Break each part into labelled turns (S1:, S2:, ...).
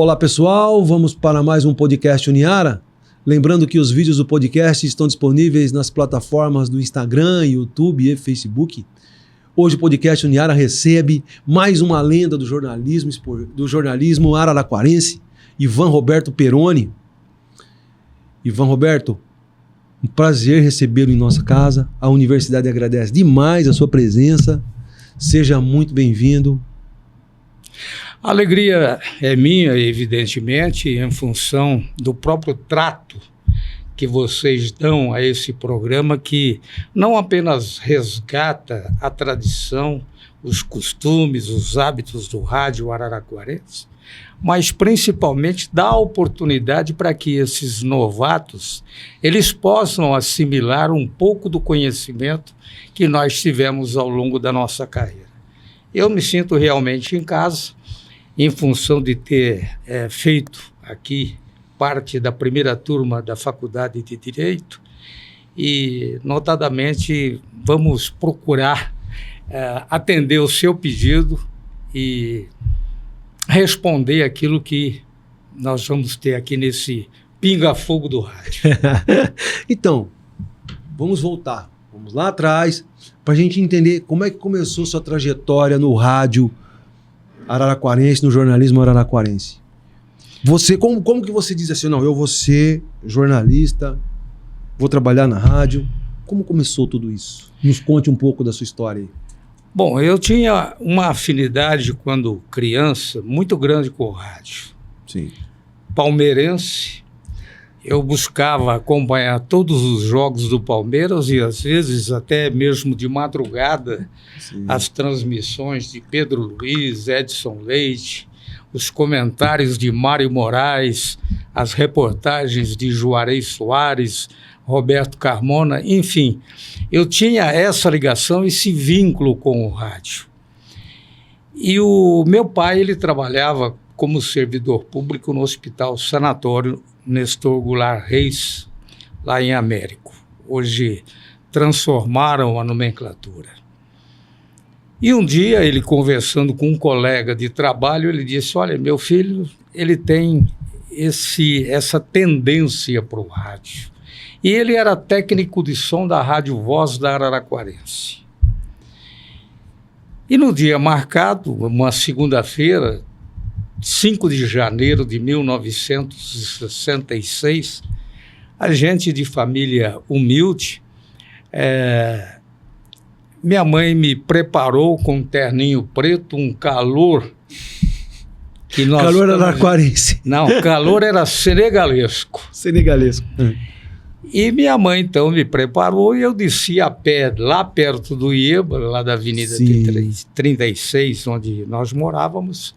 S1: Olá pessoal, vamos para mais um podcast Uniara. Lembrando que os vídeos do podcast estão disponíveis nas plataformas do Instagram, YouTube e Facebook. Hoje o podcast Uniara recebe mais uma lenda do jornalismo araraquarense, Ivan Roberto Peroni. Ivan Roberto, um prazer recebê-lo em nossa casa. A universidade agradece demais a sua presença. Seja muito bem-vindo.
S2: A alegria é minha, evidentemente, em função do próprio trato que vocês dão a esse programa, que não apenas resgata a tradição, os costumes, os hábitos do rádio araraquarense, mas principalmente dá oportunidade para que esses novatos eles possam assimilar um pouco do conhecimento que nós tivemos ao longo da nossa carreira. Eu me sinto realmente em casa, em função de ter feito aqui parte da primeira turma da Faculdade de Direito e, notadamente, vamos procurar atender o seu pedido e responder aquilo que nós vamos ter aqui nesse pinga-fogo do rádio.
S1: Então, vamos voltar. Vamos lá atrás para a gente entender como é que começou sua trajetória no rádio araraquarense, no jornalismo araraquarense. Você, como que você diz assim, não, eu vou ser jornalista, vou trabalhar na rádio. Como começou tudo isso? Nos conte um pouco da sua história aí.
S2: Bom, eu tinha uma afinidade quando criança muito grande com o rádio.
S1: Sim. Palmeirense,
S2: eu buscava acompanhar todos os jogos do Palmeiras e às vezes até mesmo de madrugada. Sim. As transmissões de Pedro Luiz, Edson Leite, os comentários de Mário Moraes, as reportagens de Juarez Soares, Roberto Carmona, enfim, eu tinha essa ligação, esse vínculo com o rádio. E o meu pai, ele trabalhava como servidor público no Hospital Sanatório Nestor Goulart Reis, lá em Américo. Hoje transformaram a nomenclatura. E um dia, ele conversando com um colega de trabalho, ele disse, olha, meu filho, ele tem essa tendência para o rádio. E ele era técnico de som da Rádio Voz da Araraquarense. E no dia marcado, uma segunda-feira, 5 de janeiro de 1966, a gente de família humilde, minha mãe me preparou com um terninho preto, um calor que nós...
S1: Calor araraquarense.
S2: Não, calor era senegalesco.
S1: Senegalesco.
S2: E minha mãe, então, me preparou e eu desci a pé lá perto do Ieba, lá da Avenida 36, onde nós morávamos,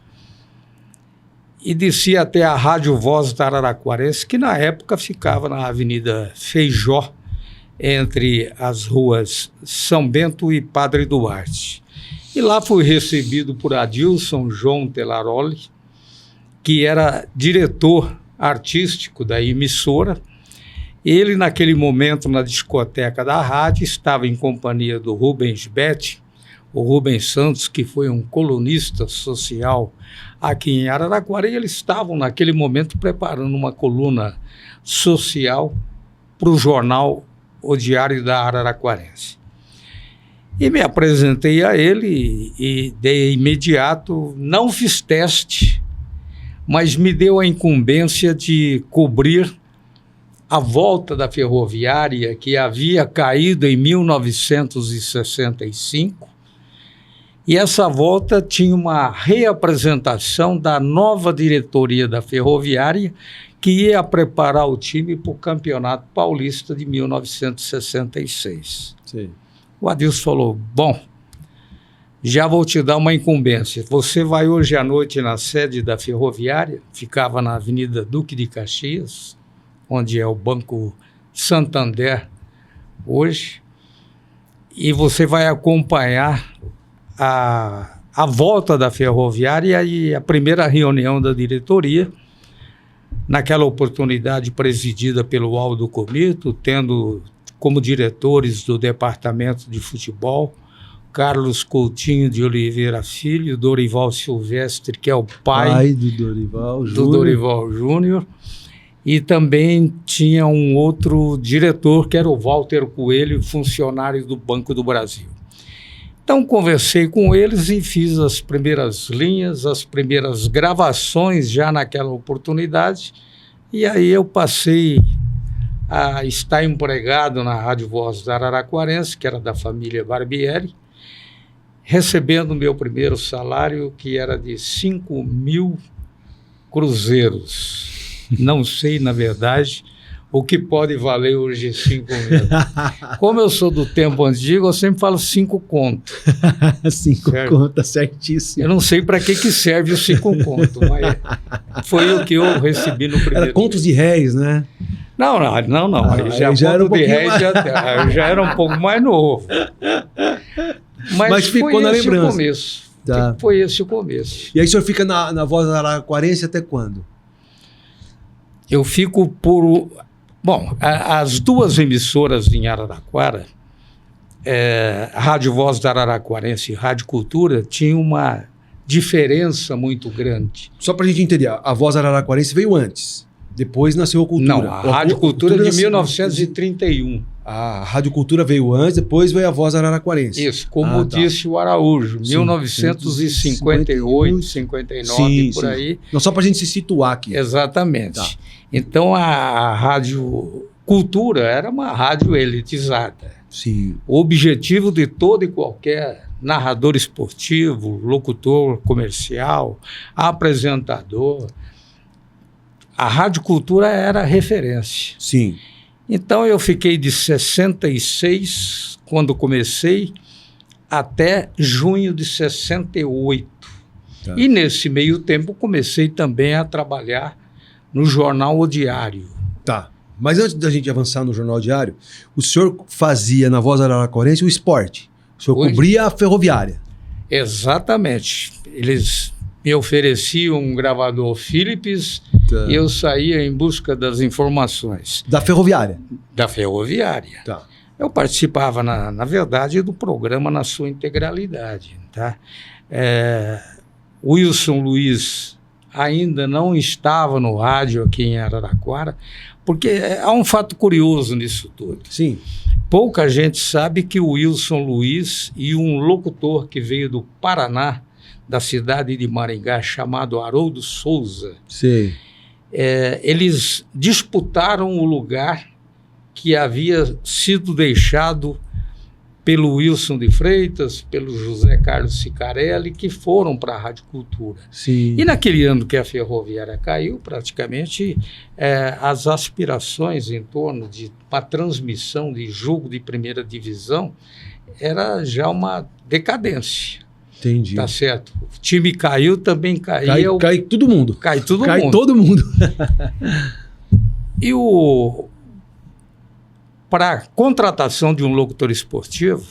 S2: e desci até a Rádio Voz da Araraquarense, que na época ficava na Avenida Feijó, entre as ruas São Bento e Padre Duarte. E lá fui recebido por Adilson João Telaroli, que era diretor artístico da emissora. Ele, naquele momento, na discoteca da rádio, estava em companhia do Rubens Betti, o Rubens Santos, que foi um colunista social aqui em Araraquara, e eles estavam, naquele momento, preparando uma coluna social para o jornal O Diário da Araraquarense. E me apresentei a ele e de imediato, não fiz teste, mas me deu a incumbência de cobrir a volta da ferroviária que havia caído em 1965, e essa volta tinha uma reapresentação da nova diretoria da ferroviária que ia preparar o time para o Campeonato Paulista de 1966. Sim. O Adilson falou, bom, já vou te dar uma incumbência. Você vai hoje à noite na sede da ferroviária, ficava na Avenida Duque de Caxias, onde é o Banco Santander hoje, e você vai acompanhar a volta da ferroviária e a primeira reunião da diretoria, naquela oportunidade presidida pelo Aldo Comito, tendo como diretores do departamento de futebol Carlos Coutinho de Oliveira Filho, Dorival Silvestre, que é o pai
S1: do Dorival
S2: Júnior. E também tinha um outro diretor, que era o Walter Coelho, funcionário do Banco do Brasil. Então, conversei com eles e fiz as primeiras linhas, as primeiras gravações já naquela oportunidade. E aí eu passei a estar empregado na Rádio Voz da Araraquarense, que era da família Barbieri, recebendo meu primeiro salário, que era de 5.000 cruzeiros. Não sei, na verdade, o que pode valer hoje 5 mil. Como eu sou do tempo antigo, eu sempre falo 5 conto.
S1: 5 conto, certíssimo.
S2: Eu não sei para que serve o 5 conto, mas foi o que eu recebi no primeiro.
S1: Era contos de réis, né?
S2: Não. Já era um pouquinho réis, já era um pouco mais novo. Mas
S1: ficou na lembrança.
S2: Começo. Tá. Foi esse o começo.
S1: E aí o senhor fica na Voz da Araraquarense até quando?
S2: Eu fico por... Bom, as duas emissoras em Araraquara, Rádio Voz da Araraquarense e Rádio Cultura, tinham uma diferença muito grande.
S1: Só para a gente entender, a Voz da Araraquarense veio antes, depois nasceu a Cultura.
S2: Não, a Rádio Cultura é de 1931.
S1: A Rádio Cultura veio antes, depois veio a Voz da Araraquarense.
S2: Isso, como disse o Araújo, 1958, 59, por aí.
S1: Não, só para a gente se situar aqui.
S2: Exatamente. Tá. Então, a Rádio Cultura era uma rádio elitizada.
S1: Sim.
S2: O objetivo de todo e qualquer narrador esportivo, locutor comercial, apresentador, a Rádio Cultura era referência.
S1: Sim.
S2: Então, eu fiquei de 66, quando comecei, até junho de 68. Tá. E, nesse meio tempo, comecei também a trabalhar no Jornal O Diário.
S1: Tá. Mas antes da gente avançar no Jornal Diário, o senhor fazia na Voz da Araraquarense o esporte. O senhor cobria a ferroviária.
S2: Exatamente. Eles me ofereciam um gravador Philips e eu saía em busca das informações.
S1: Da ferroviária?
S2: Da ferroviária.
S1: Tá.
S2: Eu participava, na verdade, do programa na sua integralidade. Tá? Wilson Luiz ainda não estava no rádio aqui em Araraquara, porque há um fato curioso nisso tudo.
S1: Sim.
S2: Pouca gente sabe que o Wilson Luiz e um locutor que veio do Paraná, da cidade de Maringá, chamado Haroldo Souza,
S1: sim,
S2: eles disputaram o lugar que havia sido deixado pelo Wilson de Freitas, pelo José Carlos Sicarelli, que foram para a Rádio Cultura.
S1: Sim.
S2: E naquele ano que a ferroviária caiu, praticamente as aspirações em torno de uma transmissão de jogo de primeira divisão era já uma decadência.
S1: Entendi.
S2: Tá certo. O time caiu, também caía.
S1: Cai todo mundo.
S2: Cai todo mundo.
S1: Cai todo mundo.
S2: E para a contratação de um locutor esportivo,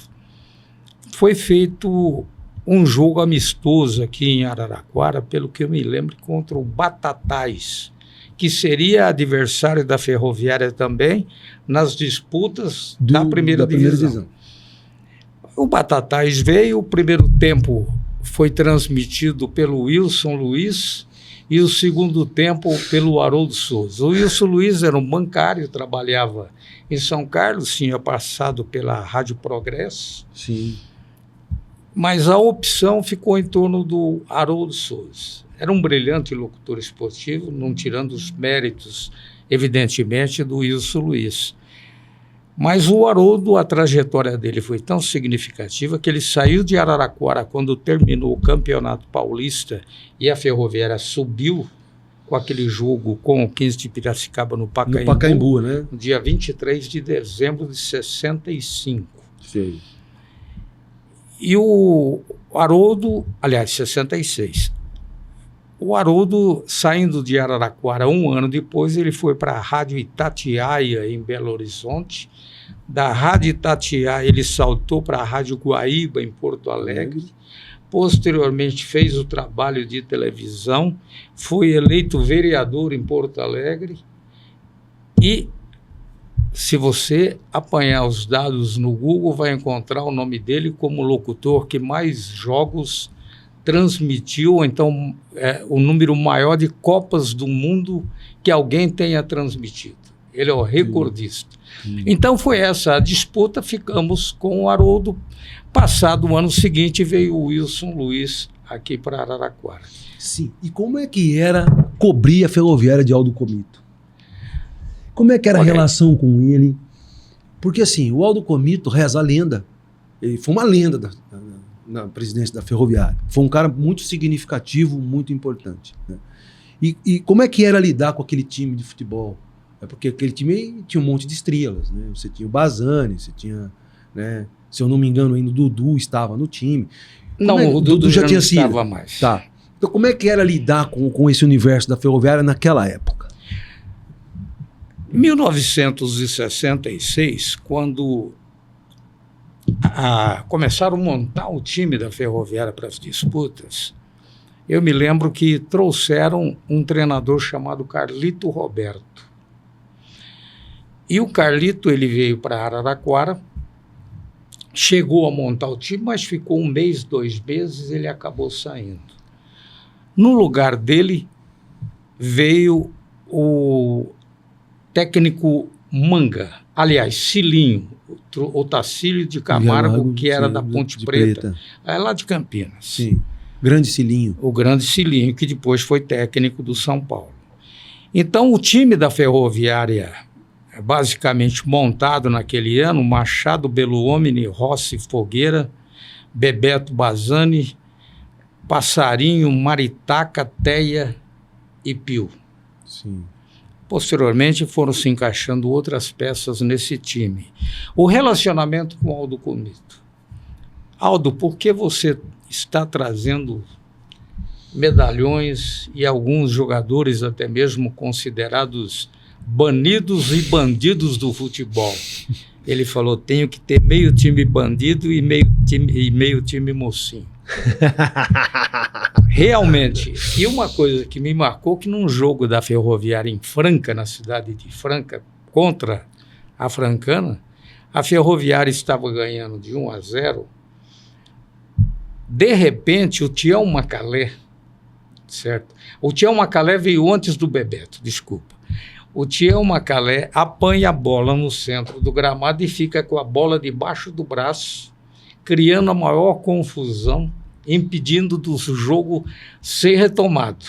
S2: foi feito um jogo amistoso aqui em Araraquara, pelo que eu me lembro, contra o Batatais, que seria adversário da Ferroviária também, nas disputas da primeira divisão. O Batatais veio, o primeiro tempo foi transmitido pelo Wilson Luiz e o segundo tempo pelo Haroldo Souza. O Wilson Luiz era um bancário, trabalhava em São Carlos, tinha passado pela Rádio Progresso.
S1: Sim.
S2: Mas a opção ficou em torno do Haroldo Souza. Era um brilhante locutor esportivo, não tirando os méritos, evidentemente, do Wilson Luiz. Mas o Haroldo, a trajetória dele foi tão significativa que ele saiu de Araraquara quando terminou o Campeonato Paulista e a Ferroviária subiu com aquele jogo com o 15 de Piracicaba no Pacaembu.
S1: No Pacaembu, né?
S2: No dia 23 de dezembro de 65.
S1: Sim.
S2: E o Haroldo, aliás, 66. O Haroldo, saindo de Araraquara um ano depois, ele foi para a Rádio Itatiaia, em Belo Horizonte. Da Rádio Itatiaia, ele saltou para a Rádio Guaíba, em Porto Alegre. Posteriormente, fez o trabalho de televisão, foi eleito vereador em Porto Alegre e se você apanhar os dados no Google, vai encontrar o nome dele como locutor que mais jogos transmitiu, ou então o número maior de Copas do Mundo que alguém tenha transmitido. Ele é o recordista. Então foi essa a disputa, ficamos com o Haroldo. Passado o ano seguinte veio o Wilson Luiz aqui para Araraquara.
S1: Sim, e como é que era cobrir a Ferroviária de Aldo Comito? Como é que era a relação com ele? Porque assim, o Aldo Comito, reza a lenda, ele foi uma lenda na presidência da Ferroviária. Foi um cara muito significativo, muito importante, né? E como é que era lidar com aquele time de futebol? Porque aquele time tinha um monte de estrelas, né? Você tinha o Bazani, você tinha, né? Se eu não me engano, ainda o Dudu estava no time.
S2: O Dudu já tinha sido. Estava mais.
S1: Tá. Então como é que era lidar com esse universo da Ferroviária naquela época?
S2: Em 1966, quando começaram a montar o time da Ferroviária para as disputas, eu me lembro que trouxeram um treinador chamado Carlito Roberto. E o Carlito, ele veio para Araraquara, chegou a montar o time, mas ficou 1 mês, 2 meses, ele acabou saindo. No lugar dele veio o técnico Manga, aliás, Cilinho, o Tacílio de Camargo, que era da Ponte Preta, lá de Campinas.
S1: Sim, grande Cilinho.
S2: O grande Cilinho, que depois foi técnico do São Paulo. Então, o time da Ferroviária, basicamente montado naquele ano, Machado Belluomini, Rossi Fogueira, Bebeto Bazani, Passarinho, Maritaca, Teia e Pio.
S1: Sim.
S2: Posteriormente foram se encaixando outras peças nesse time. O relacionamento com Aldo Comito. Aldo, por que você está trazendo medalhões e alguns jogadores até mesmo considerados banidos e bandidos do futebol? Ele falou, tenho que ter meio time bandido e meio time mocinho. Realmente. E uma coisa que me marcou, que num jogo da Ferroviária em Franca, na cidade de Franca, contra a Francana, a Ferroviária estava ganhando de 1-0. De repente, o Tião Macalé, certo? O Tião Macalé veio antes do Bebeto, desculpa. O Tião Macalé apanha a bola no centro do gramado e fica com a bola debaixo do braço, criando a maior confusão, impedindo do jogo ser retomado.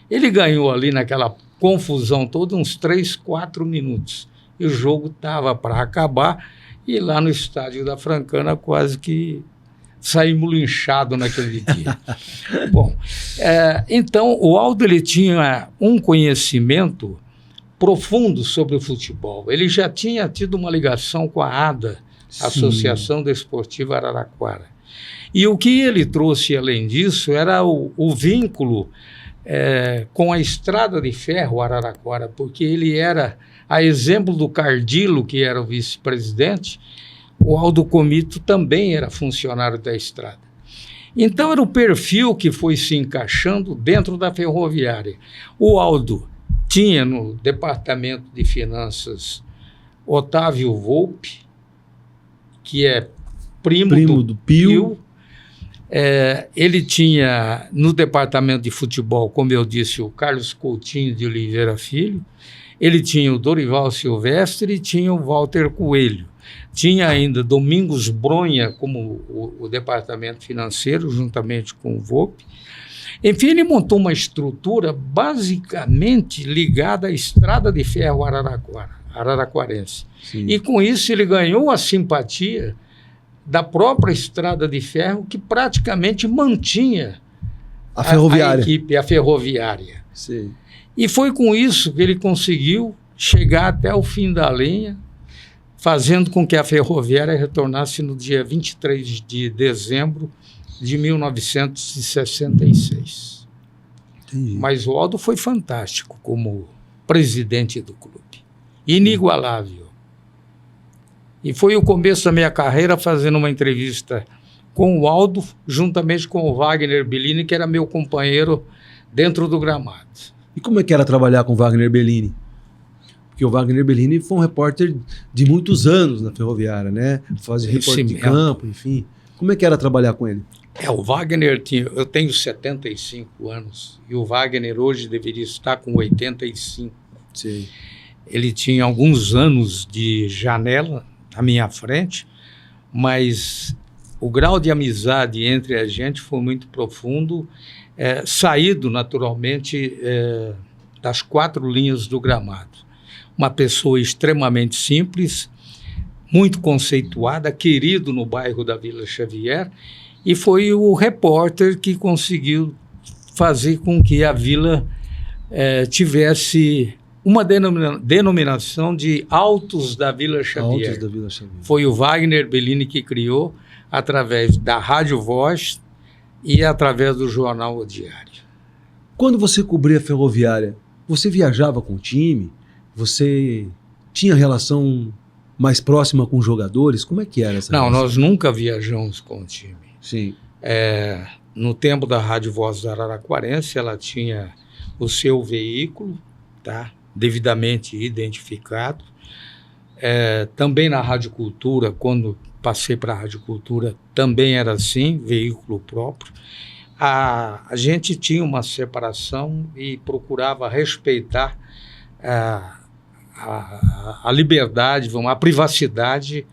S2: Ele ganhou ali naquela confusão toda uns 3, 4 minutos. E o jogo estava para acabar e lá no estádio da Francana quase que saímos linchados naquele dia. Bom, então o Aldo ele tinha um conhecimento profundo sobre o futebol. Ele já tinha tido uma ligação com a ADA, sim, Associação Desportiva Araraquara. E o que ele trouxe, além disso, era o vínculo com a Estrada de Ferro Araraquara, porque ele era, a exemplo do Cardilo, que era o vice-presidente, o Aldo Comito também era funcionário da estrada. Então era o perfil que foi se encaixando dentro da Ferroviária. O Aldo tinha no departamento de finanças Otávio Volpe, que é primo do Pio. Ele tinha no departamento de futebol, como eu disse, o Carlos Coutinho de Oliveira Filho. Ele tinha o Dorival Silvestre e tinha o Walter Coelho. Tinha ainda Domingos Bronha como o departamento financeiro, juntamente com o Volpe. Enfim, ele montou uma estrutura basicamente ligada à Estrada de Ferro Araraquarense. Sim. E com isso ele ganhou a simpatia da própria Estrada de Ferro, que praticamente mantinha a equipe, a Ferroviária.
S1: Sim.
S2: E foi com isso que ele conseguiu chegar até o fim da linha, fazendo com que a Ferroviária retornasse no dia 23 de dezembro de 1966.
S1: Entendi.
S2: Mas o Aldo foi fantástico como presidente do clube. Inigualável. E foi o começo da minha carreira fazendo uma entrevista com o Aldo, juntamente com o Wagner Bellini, que era meu companheiro dentro do gramado.
S1: E como é que era trabalhar com o Wagner Bellini? Porque o Wagner Bellini foi um repórter de muitos anos na Ferroviária, né? Fazia repórter de campo, enfim. Como é que era trabalhar com ele?
S2: O Wagner eu tenho 75 anos e o Wagner hoje deveria estar com 85.
S1: Sim.
S2: Ele tinha alguns anos de janela à minha frente, mas o grau de amizade entre a gente foi muito profundo, saído naturalmente das 4 linhas do gramado. Uma pessoa extremamente simples, muito conceituada, querido no bairro da Vila Xavier, e foi o repórter que conseguiu fazer com que a vila tivesse uma denominação de Altos da Vila Xavier.
S1: Altos da Vila Xavier.
S2: Foi o Wagner Bellini que criou, através da Rádio Voz e através do jornal O Diário.
S1: Quando você cobria a Ferroviária, você viajava com o time? Você tinha relação mais próxima com os jogadores? Como é que era essa relação?
S2: Não, nós nunca viajamos com o time.
S1: Sim.
S2: No tempo da Rádio Voz da Araraquarense, ela tinha o seu veículo, tá? Devidamente identificado. Também na Rádio Cultura, quando passei para a Rádio Cultura, também era assim, veículo próprio. A gente tinha uma separação e procurava respeitar a liberdade, a privacidade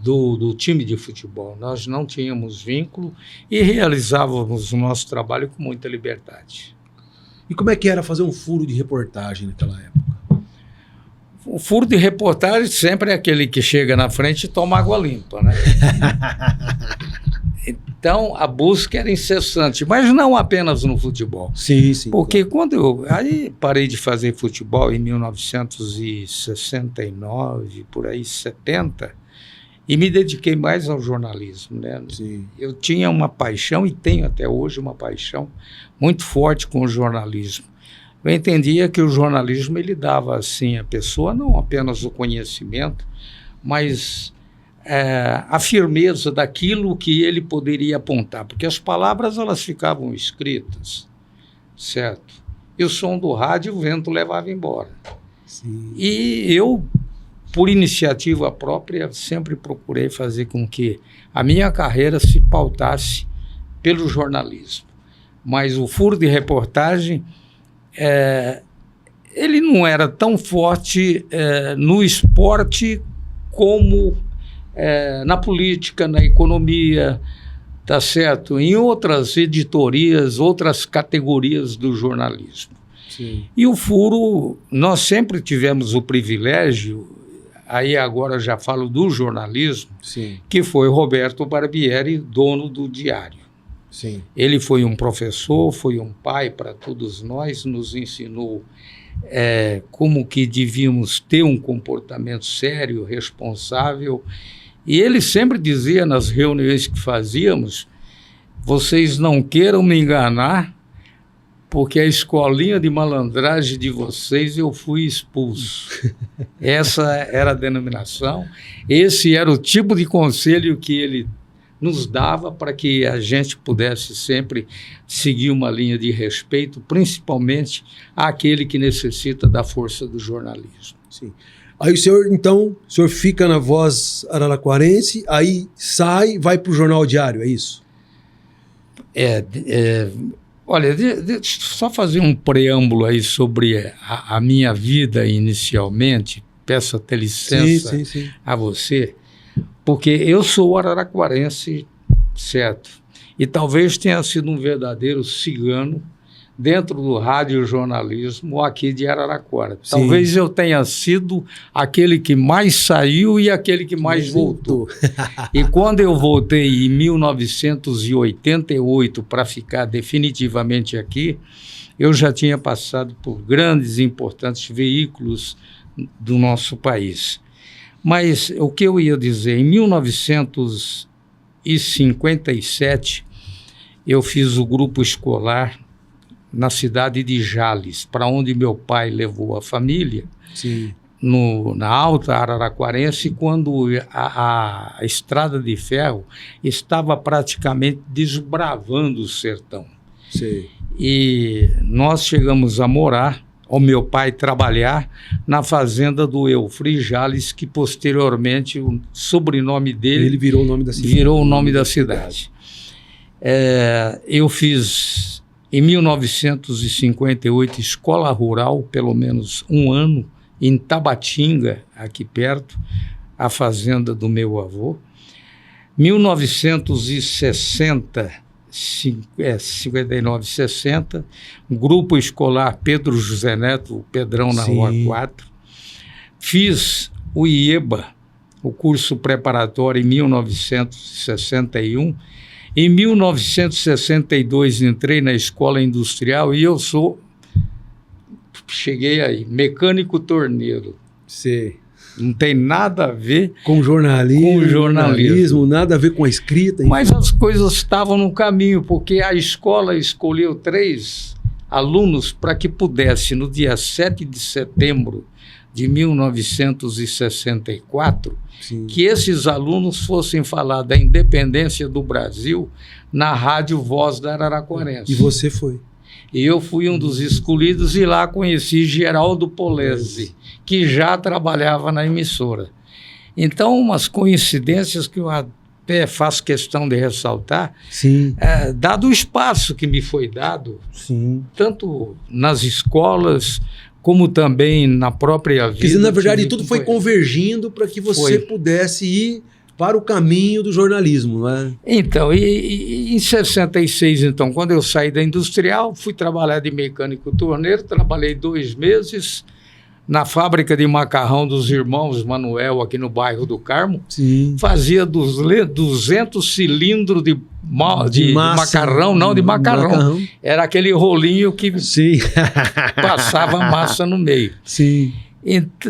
S2: do time de futebol. Nós não tínhamos vínculo e realizávamos o nosso trabalho com muita liberdade.
S1: E como é que era fazer um furo de reportagem naquela época?
S2: O furo de reportagem sempre é aquele que chega na frente e toma água limpa, né? Então, a busca era incessante, mas não apenas no futebol.
S1: Sim, sim.
S2: Porque quando eu parei de fazer futebol em 1969, por aí, 70, e me dediquei mais ao jornalismo, né?
S1: Sim.
S2: Eu tinha uma paixão, e tenho até hoje uma paixão muito forte com o jornalismo. Eu entendia que o jornalismo ele dava assim à pessoa não apenas o conhecimento, mas a firmeza daquilo que ele poderia apontar, porque as palavras elas ficavam escritas, certo? E o som do rádio o vento levava embora.
S1: Sim.
S2: E eu, por iniciativa própria, sempre procurei fazer com que a minha carreira se pautasse pelo jornalismo. Mas o furo de reportagem ele não era tão forte no esporte como na política, na economia, tá certo? Em outras editorias, outras categorias do jornalismo.
S1: Sim.
S2: E o furo, nós sempre tivemos o privilégio, aí agora já falo do jornalismo,
S1: Sim.
S2: que foi Roberto Barbieri, dono do Diário.
S1: Sim.
S2: Ele foi um professor, foi um pai para todos nós, nos ensinou como que devíamos ter um comportamento sério, responsável. E ele sempre dizia nas reuniões que fazíamos, vocês não queiram me enganar, porque a escolinha de malandragem de vocês eu fui expulso. Essa era a denominação, esse era o tipo de conselho que ele nos dava para que a gente pudesse sempre seguir uma linha de respeito, principalmente àquele que necessita da força do jornalismo.
S1: Sim. Aí o senhor fica na Voz Araraquarense, aí sai, vai para o Jornal Diário, é isso?
S2: Olha, deixa eu só fazer um preâmbulo aí sobre a minha vida inicialmente, peço até licença
S1: sim.
S2: a você, porque eu sou araraquarense, certo? E talvez tenha sido um verdadeiro cigano dentro do radiojornalismo aqui de Araraquara.
S1: Sim.
S2: Talvez eu tenha sido aquele que mais saiu e aquele que mais voltou. E quando eu voltei em 1988 para ficar definitivamente aqui, eu já tinha passado por grandes e importantes veículos do nosso país. Mas o que eu ia dizer, em 1957, eu fiz o grupo escolar na cidade de Jales, para onde meu pai levou a família,
S1: Sim.
S2: na Alta Araraquarense, quando a estrada de ferro estava praticamente desbravando o sertão.
S1: Sim.
S2: E nós chegamos a morar ao meu pai trabalhar na fazenda do Eufri Jales, que posteriormente o sobrenome dele...
S1: Ele virou o nome da cidade.
S2: Virou o nome da cidade. Eu fiz, em 1958, escola rural, pelo menos um ano, em Tabatinga, aqui perto, a fazenda do meu avô. 59, 60, grupo escolar Pedro José Neto, o Pedrão na Rua 4. Fiz o IEBA, o curso preparatório, em 1961. Em 1962 entrei na escola industrial e cheguei aí, mecânico torneiro.
S1: Sim.
S2: Não tem nada a ver
S1: com jornalismo, nada a ver com a escrita.
S2: Mas as coisas estavam no caminho, porque a escola escolheu 3 alunos para que pudesse, no dia 7 de setembro de 1964, sim, que esses alunos fossem falar da independência do Brasil na Rádio Voz da Araraquarense.
S1: E você foi?
S2: E eu fui um dos escolhidos e lá conheci Geraldo Polese, que já trabalhava na emissora. Então, umas coincidências que eu até faço questão de ressaltar, sim, dado o espaço que me foi dado, sim, tanto nas escolas como também na própria vida.
S1: Quer dizer, na verdade, tudo foi convergindo para que você pudesse ir para o caminho do jornalismo, não é?
S2: Então, em 66, então, quando eu saí da industrial, fui trabalhar de mecânico torneiro, trabalhei 2 meses na fábrica de macarrão dos irmãos Manuel, aqui no bairro do Carmo. Sim. Fazia 200 cilindros de macarrão, não de macarrão. Era aquele rolinho que sim, passava massa no meio. Sim.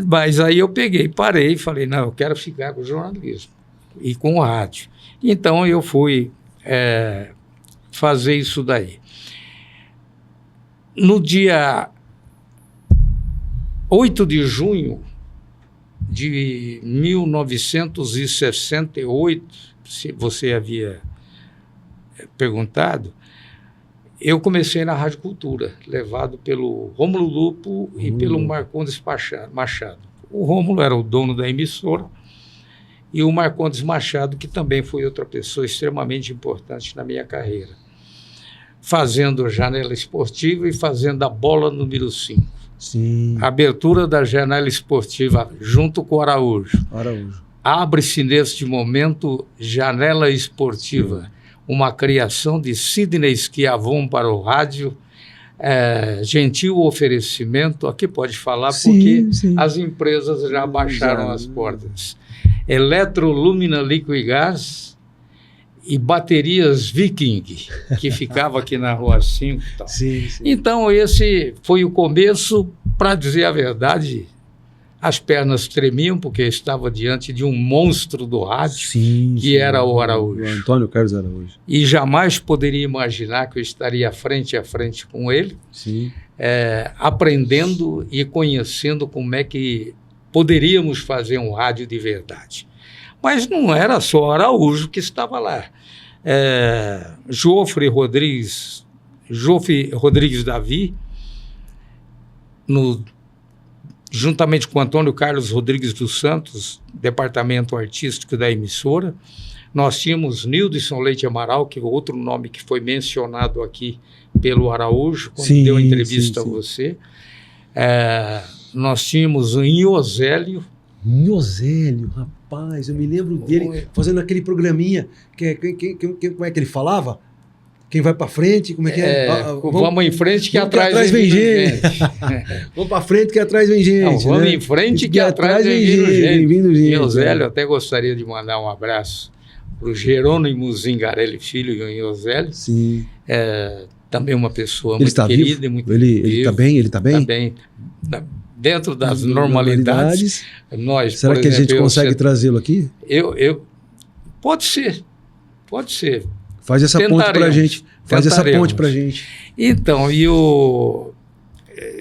S2: Mas aí eu parei e falei, não, eu quero ficar com o jornalismo e com o rádio. Então eu fui fazer isso daí. No dia 8 de junho de 1968, se você havia perguntado, eu comecei na Rádio Cultura, levado pelo Rômulo Lupo e pelo Marcondes Machado. O Rômulo era o dono da emissora e o Marcondes Machado, que também foi outra pessoa extremamente importante na minha carreira, fazendo Janela Esportiva e fazendo a Bola número 5. Sim. A abertura da Janela Esportiva junto com o Araújo. Abre-se neste momento Janela Esportiva, sim, uma criação de Sidney Schiavon para o rádio, gentil oferecimento, aqui pode falar, sim, porque sim, as empresas já baixaram as portas. Eletrolúmina Liquigás e Baterias Viking, que ficava aqui na Rua 5 e tal. Sim, sim. Então, esse foi o começo. Para dizer a verdade, as pernas tremiam, porque eu estava diante de um monstro do rádio, sim, que era o Araújo.
S1: O Antônio Carlos Araújo.
S2: E jamais poderia imaginar que eu estaria frente a frente com ele, sim, aprendendo e conhecendo como é que poderíamos fazer um rádio de verdade. Mas não era só Araújo que estava lá. Jofre Rodrigues Davi, juntamente com Antônio Carlos Rodrigues dos Santos, departamento artístico da emissora. Nós tínhamos Nildson Leite Amaral, que é outro nome que foi mencionado aqui pelo Araújo, quando sim, deu a entrevista sim, a você. Nós tínhamos o Inhosélio.
S1: Rapaz, eu me lembro dele fazendo aquele programinha, como é que ele falava? Quem vai para frente, como é que é?
S2: Vamos em frente que atrás vem gente.
S1: Vamos para frente que atrás vem gente. Não,
S2: vamos em frente que atrás vem gente. Inhosélio, até gostaria de mandar um abraço para o Jerônimo Zingarelli Filho e o Inhosélio. Sim. Também uma pessoa muito querida e muito
S1: ele está bem? Ele está bem?
S2: Está bem. Dentro das normalidades. Nós,
S1: será que a gente consegue trazê-lo aqui?
S2: Pode ser.
S1: Faz essa ponte para a gente. Faz essa ponte para a gente.
S2: Então,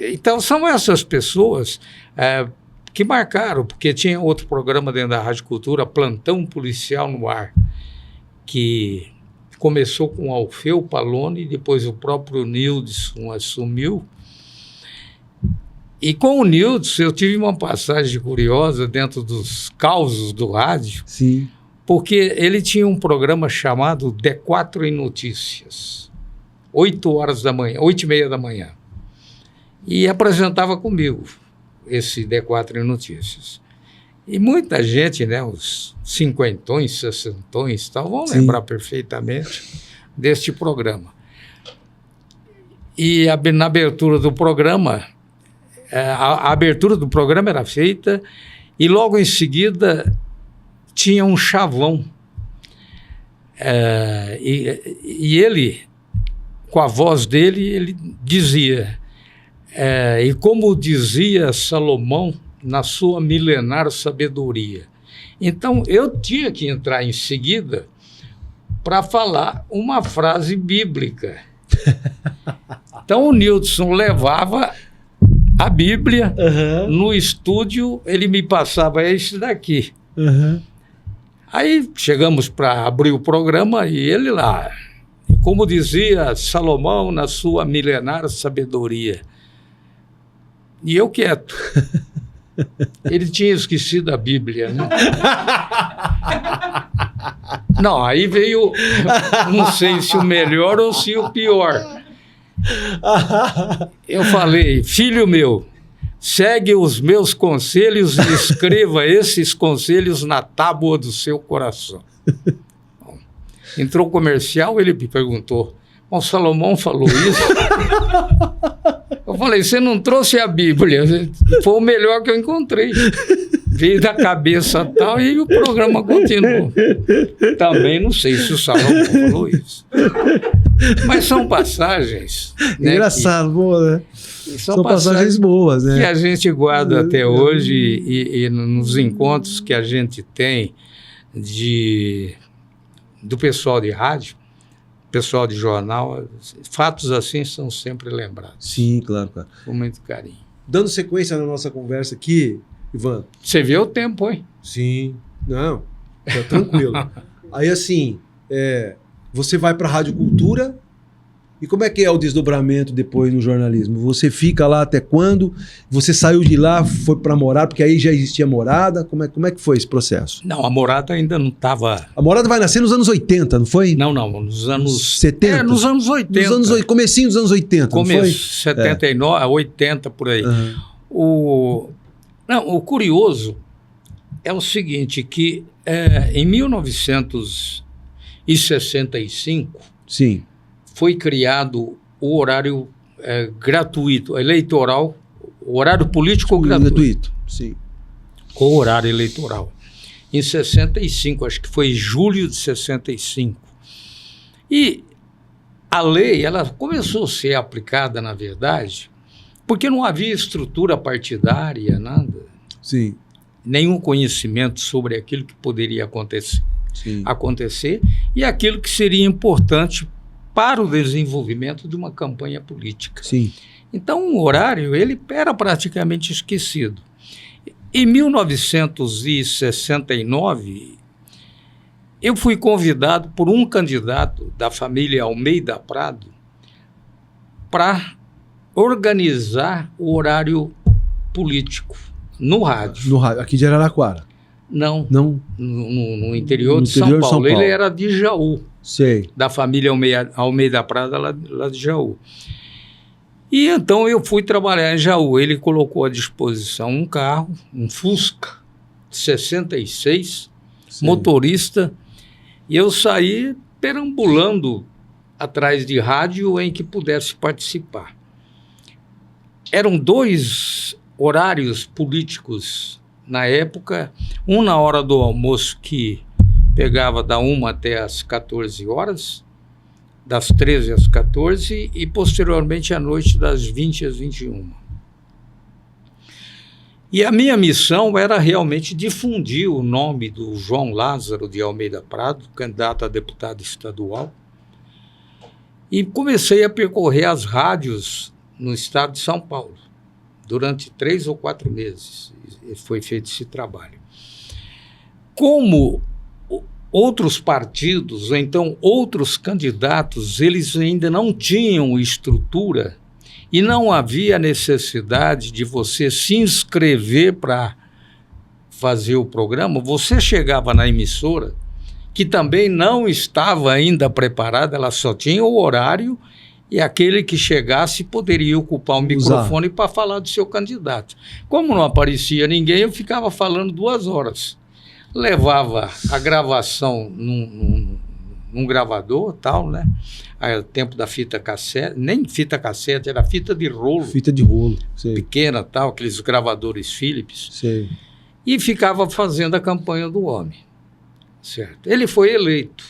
S2: então, são essas pessoas que marcaram, porque tinha outro programa dentro da Rádio Cultura, Plantão Policial no Ar, que começou com o Alfeu Palone, depois o próprio Nildson assumiu. E com o Nilton, eu tive uma passagem curiosa dentro dos causos do rádio,
S1: Sim.
S2: porque ele tinha um programa chamado D4 em Notícias, 8h30 da manhã, e apresentava comigo esse D4 em Notícias. E muita gente, né, os cinquentões, sessentões, tal, vão lembrar perfeitamente deste programa. E na abertura do programa, a abertura do programa era feita e logo em seguida tinha um chavão. E ele, com a voz dele, ele dizia, e como dizia Salomão na sua milenar sabedoria. Então, eu tinha que entrar em seguida para falar uma frase bíblica. Então, o Nilton levava a Bíblia no estúdio, ele me passava esse daqui. Aí chegamos para abrir o programa e ele lá, como dizia Salomão na sua milenar sabedoria. E eu quieto. Ele tinha esquecido a Bíblia, né? Não, aí veio, não sei se o melhor ou se o pior. Eu falei, filho meu, segue os meus conselhos e escreva esses conselhos na tábua do seu coração. Bom, entrou o comercial, ele me perguntou, o Salomão falou isso? Eu falei, você não trouxe a Bíblia, foi o melhor que eu encontrei. Veio da cabeça tal e o programa continuou. Também não sei se o Salomão falou isso. Mas são passagens... né,
S1: engraçado, boa, né?
S2: São
S1: passagens boas, né?
S2: Que a gente guarda até hoje e nos encontros que a gente tem do pessoal de rádio, pessoal de jornal, fatos assim são sempre lembrados.
S1: Sim, claro.
S2: Com muito carinho.
S1: Dando sequência na nossa conversa aqui, Ivan.
S2: Você vê o tempo, hein?
S1: Sim. Não, tá tranquilo. Aí, assim, você vai para a Rádio Cultura e como é que é o desdobramento depois no jornalismo? Você fica lá até quando? Você saiu de lá, foi para Morada, porque aí já existia Morada? Como é que foi esse processo?
S2: Não, a Morada ainda não estava...
S1: A Morada vai nascer nos anos 80, não foi?
S2: Não, nos anos...
S1: 70?
S2: Nos anos 80.
S1: Comecinho dos anos 80,
S2: Começo,
S1: não foi?
S2: 79, 80, por aí. O curioso é o seguinte, que em 1965...
S1: Sim.
S2: Foi criado o horário gratuito, eleitoral, o horário político gratuito.
S1: Sim.
S2: O horário eleitoral. Em 65, acho que foi julho de 65. E a lei, ela começou a ser aplicada, na verdade, porque não havia estrutura partidária, nada.
S1: Sim.
S2: Nenhum conhecimento sobre aquilo que poderia acontecer e aquilo que seria importante para o desenvolvimento de uma campanha política.
S1: Sim.
S2: Então, o horário ele era praticamente esquecido. Em 1969, eu fui convidado por um candidato da família Almeida Prado para organizar o horário político no rádio.
S1: No rádio, aqui de Araraquara?
S2: Não. No interior
S1: no
S2: de São Paulo. Ele era de Jaú.
S1: Sei.
S2: Da família Almeida Prado, lá de Jaú. E então eu fui trabalhar em Jaú. Ele colocou à disposição um carro, um Fusca 66,
S1: Sim.
S2: motorista, e eu saí perambulando atrás de rádio em que pudesse participar. Eram 2 horários políticos na época, um na hora do almoço que pegava da 1 até as 14 horas, das 13 às 14 e posteriormente à noite das 20 às 21. E a minha missão era realmente difundir o nome do João Lázaro de Almeida Prado, candidato a deputado estadual, e comecei a percorrer as rádios no estado de São Paulo. Durante 3 ou 4 meses foi feito esse trabalho. Como outros partidos, ou então outros candidatos, eles ainda não tinham estrutura E não havia necessidade de você se inscrever para fazer o programa. Você chegava na emissora, que também não estava ainda preparada, ela só tinha o horário e aquele que chegasse poderia ocupar o microfone para falar do seu candidato. Como não aparecia ninguém, eu ficava falando 2 horas. Levava a gravação num gravador, tal, né? Aí, o tempo da fita cassete, nem fita cassete, era fita de rolo.
S1: Fita de rolo, sei.
S2: Pequena, tal, aqueles gravadores Philips.
S1: Sei.
S2: E ficava fazendo a campanha do homem. Certo. Ele foi eleito.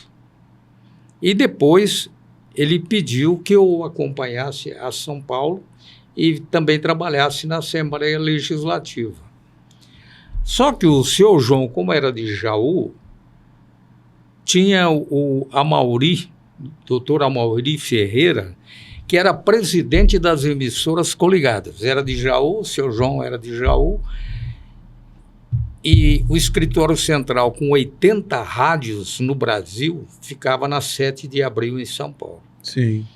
S2: E depois ele pediu que eu acompanhasse a São Paulo e também trabalhasse na Assembleia Legislativa. Só que o seu João, como era de Jaú, tinha o Amauri, doutor Amauri Ferreira, que era presidente das emissoras coligadas. Era de Jaú, o seu João era de Jaú, e o escritório central, com 80 rádios no Brasil, ficava na 7 de abril, em São Paulo.
S1: Sim.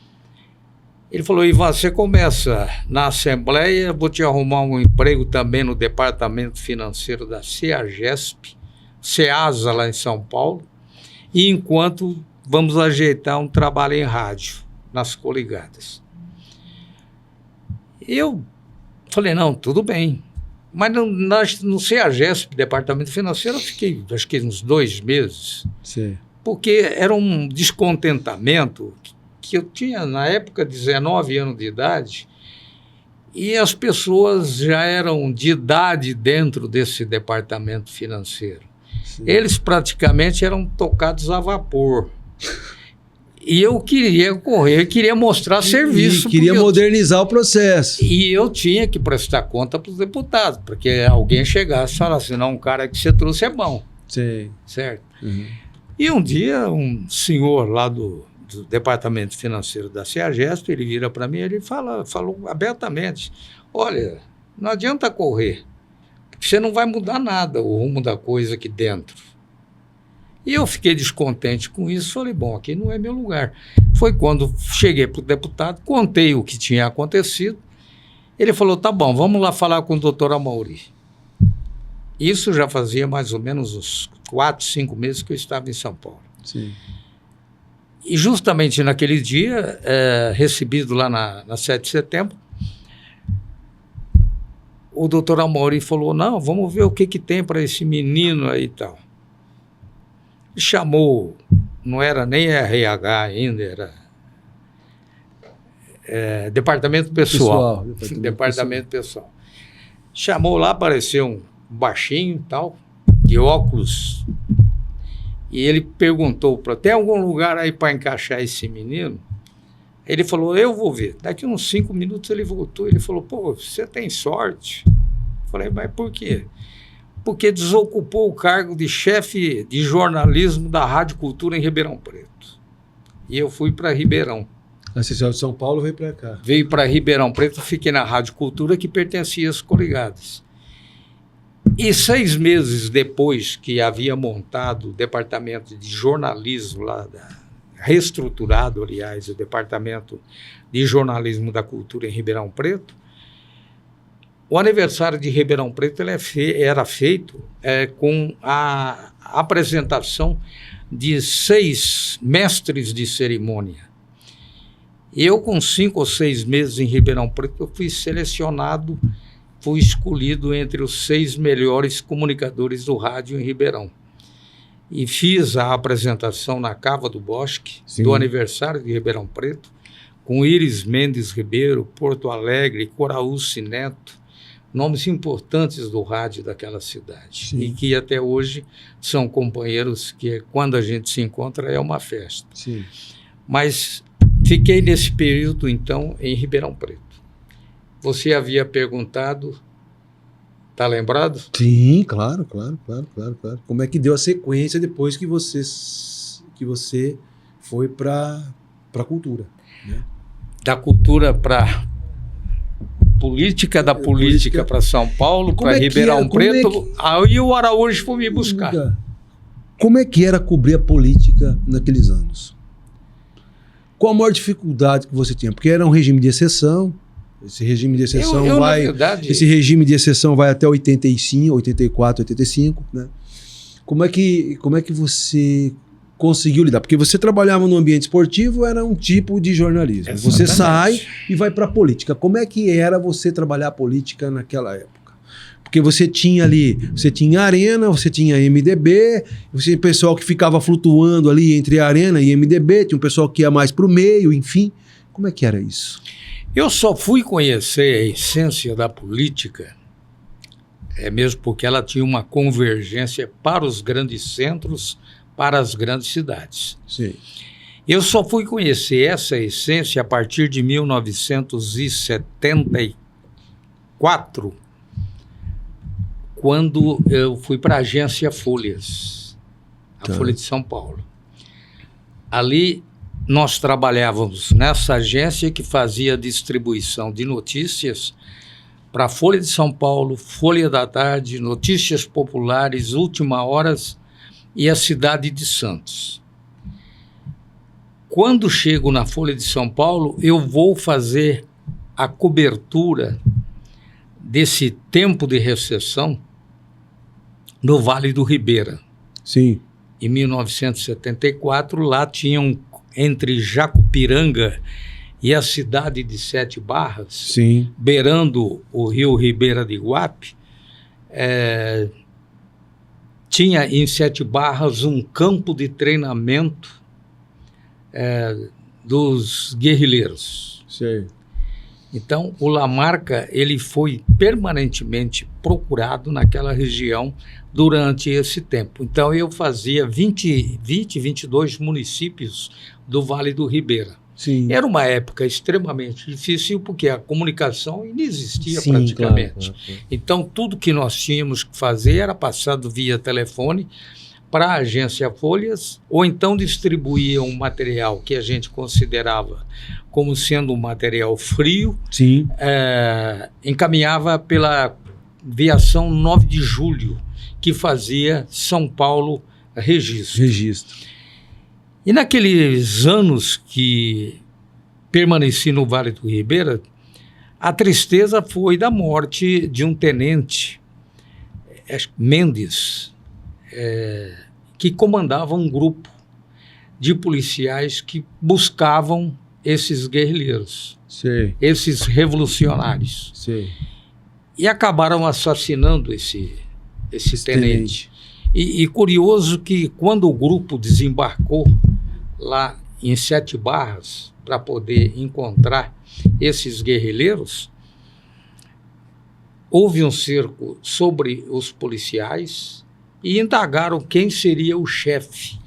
S2: Ele falou: Ivan, você começa na Assembleia, vou te arrumar um emprego também no Departamento Financeiro da CEAGESP, CEASA, lá em São Paulo, e enquanto vamos ajeitar um trabalho em rádio, nas coligadas. Eu falei: não, tudo bem. Mas no CEAGESP, Departamento Financeiro, eu fiquei, acho que uns 2 meses.
S1: Sim.
S2: Porque era um descontentamento que eu tinha, na época, 19 anos de idade, e as pessoas já eram de idade dentro desse departamento financeiro. Sim. Eles praticamente eram tocados a vapor. E eu queria correr, queria mostrar serviço.
S1: E queria modernizar o processo.
S2: E eu tinha que prestar conta para os deputados, porque alguém chegasse e falasse: não, um cara que você trouxe é bom.
S1: Sim.
S2: Certo?
S1: Uhum.
S2: E um dia, um senhor lá do Departamento Financeiro da CEAGESP, ele vira para mim e ele falou abertamente: olha, não adianta correr, porque você não vai mudar nada o rumo da coisa aqui dentro. E eu fiquei descontente com isso, falei: bom, aqui não é meu lugar. Foi quando cheguei para o deputado, contei o que tinha acontecido, ele falou: tá bom, vamos lá falar com o doutor Amauri. Isso já fazia mais ou menos uns 4, 5 meses que eu estava em São Paulo.
S1: Sim.
S2: E justamente naquele dia, recebido lá na 7 de setembro, o doutor Amauri falou: não, vamos ver o que tem para esse menino aí e tal. Ele chamou, não era nem RH ainda, era Departamento Pessoal. Departamento Pessoal. Chamou lá, apareceu um baixinho e tal, de óculos. E ele perguntou: tem algum lugar aí para encaixar esse menino? Ele falou: eu vou ver. Daqui uns 5 minutos ele voltou, ele falou: pô, você tem sorte. Eu falei: mas por quê? Porque desocupou o cargo de chefe de jornalismo da Rádio Cultura em Ribeirão Preto. E eu fui para Ribeirão.
S1: A Associação de São Paulo veio para cá.
S2: Veio para Ribeirão Preto, fiquei na Rádio Cultura, que pertencia às coligadas. E 6 meses depois que havia montado o departamento de jornalismo lá, reestruturado, aliás, o departamento de jornalismo da cultura em Ribeirão Preto, o aniversário de Ribeirão Preto era feito com a apresentação de 6 mestres de cerimônia. Eu, com 5 ou 6 meses em Ribeirão Preto, eu fui selecionado, fui escolhido entre os 6 melhores comunicadores do rádio em Ribeirão. E fiz a apresentação na Cava do Bosque, sim, do aniversário de Ribeirão Preto, com Iris Mendes Ribeiro, Porto Alegre, Coraúce Neto, nomes importantes do rádio daquela cidade. Sim. E que até hoje são companheiros que, quando a gente se encontra, é uma festa.
S1: Sim.
S2: Mas fiquei nesse período, então, em Ribeirão Preto. Você havia perguntado, está lembrado?
S1: Sim, claro. Como é que deu a sequência depois que você foi para a cultura? Né?
S2: Da cultura para política, da política para São Paulo, para Ribeirão Preto, aí o Araújo foi me buscar.
S1: Como é que era cobrir a política naqueles anos? Qual a maior dificuldade que você tinha? Porque era um regime de exceção, Esse regime de exceção
S2: na verdade...
S1: Esse regime de exceção vai até 85, 84, 85, né? Como é que você conseguiu lidar? Porque você trabalhava no ambiente esportivo, era um tipo de jornalismo.
S2: Exatamente.
S1: Você sai e vai para a política. Como é que era você trabalhar a política naquela época? Porque você tinha Arena, você tinha MDB, você tinha pessoal que ficava flutuando ali entre a Arena e MDB, tinha um pessoal que ia mais para o meio, enfim. Como é que era isso?
S2: Eu só fui conhecer a essência da política, mesmo porque ela tinha uma convergência para os grandes centros, para as grandes cidades.
S1: Sim.
S2: Eu só fui conhecer essa essência a partir de 1974, quando eu fui para a agência Folhas, a Folha de São Paulo. Ali nós trabalhávamos nessa agência que fazia distribuição de notícias para a Folha de São Paulo, Folha da Tarde, Notícias Populares, Última Horas e a Cidade de Santos. Quando chego na Folha de São Paulo, eu vou fazer a cobertura desse tempo de recessão no Vale do Ribeira.
S1: Sim.
S2: Em 1974, lá tinham, entre Jacupiranga e a cidade de Sete Barras,
S1: sim,
S2: beirando o rio Ribeira de Iguape, tinha em Sete Barras um campo de treinamento dos guerrilheiros.
S1: Sim.
S2: Então, o Lamarca, ele foi permanentemente procurado naquela região durante esse tempo. Então, eu fazia 22 municípios do Vale do Ribeira.
S1: Sim.
S2: Era uma época extremamente difícil, porque a comunicação inexistia praticamente. Claro. Então, tudo que nós tínhamos que fazer era passado via telefone para a agência Folhas, ou então distribuía um material que a gente considerava como sendo um material frio,
S1: sim,
S2: encaminhava pela viação 9 de julho, que fazia São Paulo registro. E naqueles anos que permaneci no Vale do Ribeira, a tristeza foi da morte de um tenente, Mendes, que comandava um grupo de policiais que buscavam esses guerrilheiros,
S1: sim,
S2: esses revolucionários.
S1: Sim.
S2: E acabaram assassinando esse tenente. E curioso que quando o grupo desembarcou lá em Sete Barras para poder encontrar esses guerrilheiros, houve um cerco sobre os policiais e indagaram quem seria o chefe.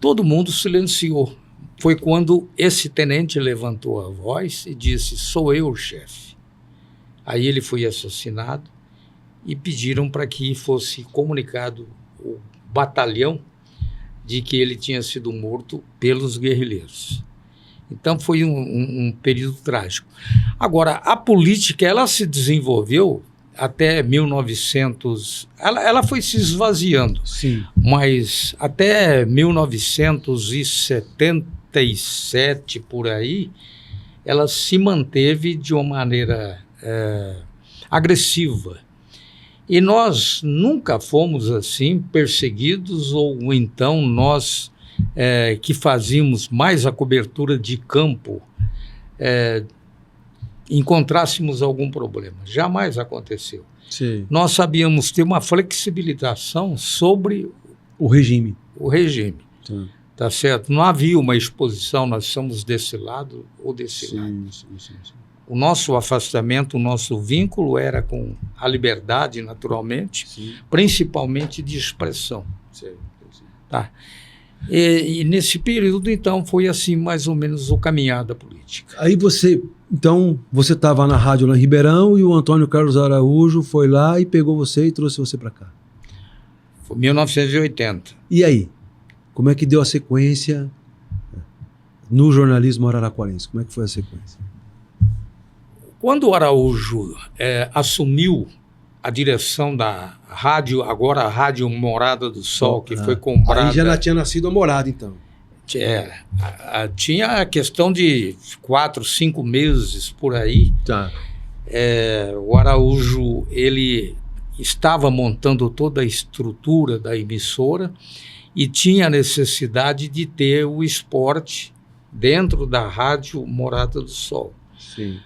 S2: Todo mundo silenciou. Foi quando esse tenente levantou a voz e disse: "Sou eu o chefe". Aí ele foi assassinado e pediram para que fosse comunicado o batalhão de que ele tinha sido morto pelos guerrilheiros. Então foi um período trágico. Agora, a política, ela se desenvolveu até 1900, ela foi se esvaziando.
S1: Sim.
S2: Mas até 1977, por aí, ela se manteve de uma maneira agressiva. E nós nunca fomos assim perseguidos, ou então nós que fazíamos mais a cobertura de campo encontrássemos algum problema. Jamais aconteceu.
S1: Sim.
S2: Nós sabíamos ter uma flexibilização sobre
S1: o regime.
S2: Sim. Tá certo? Não havia uma exposição, nós somos desse lado ou desse lado. Sim. O nosso afastamento, o nosso vínculo era com a liberdade, naturalmente, sim, principalmente de expressão.
S1: Sim.
S2: Tá? E nesse período, então, foi assim mais ou menos o caminhar da política.
S1: Aí você estava na rádio lá em Ribeirão e o Antônio Carlos Araújo foi lá e pegou você e trouxe você para cá.
S2: Foi 1980.
S1: E aí? Como é que deu a sequência no jornalismo araraquarense? Como é que foi a sequência?
S2: Quando o Araújo assumiu a direção da rádio, agora a Rádio Morada do Sol, que foi comprada...
S1: Aí já tinha nascido a Morada, então.
S2: Tinha a questão de 4, 5 meses por aí.
S1: Tá.
S2: O Araújo, ele estava montando toda a estrutura da emissora e tinha a necessidade de ter o esporte dentro da rádio Morada do Sol.
S1: Sim.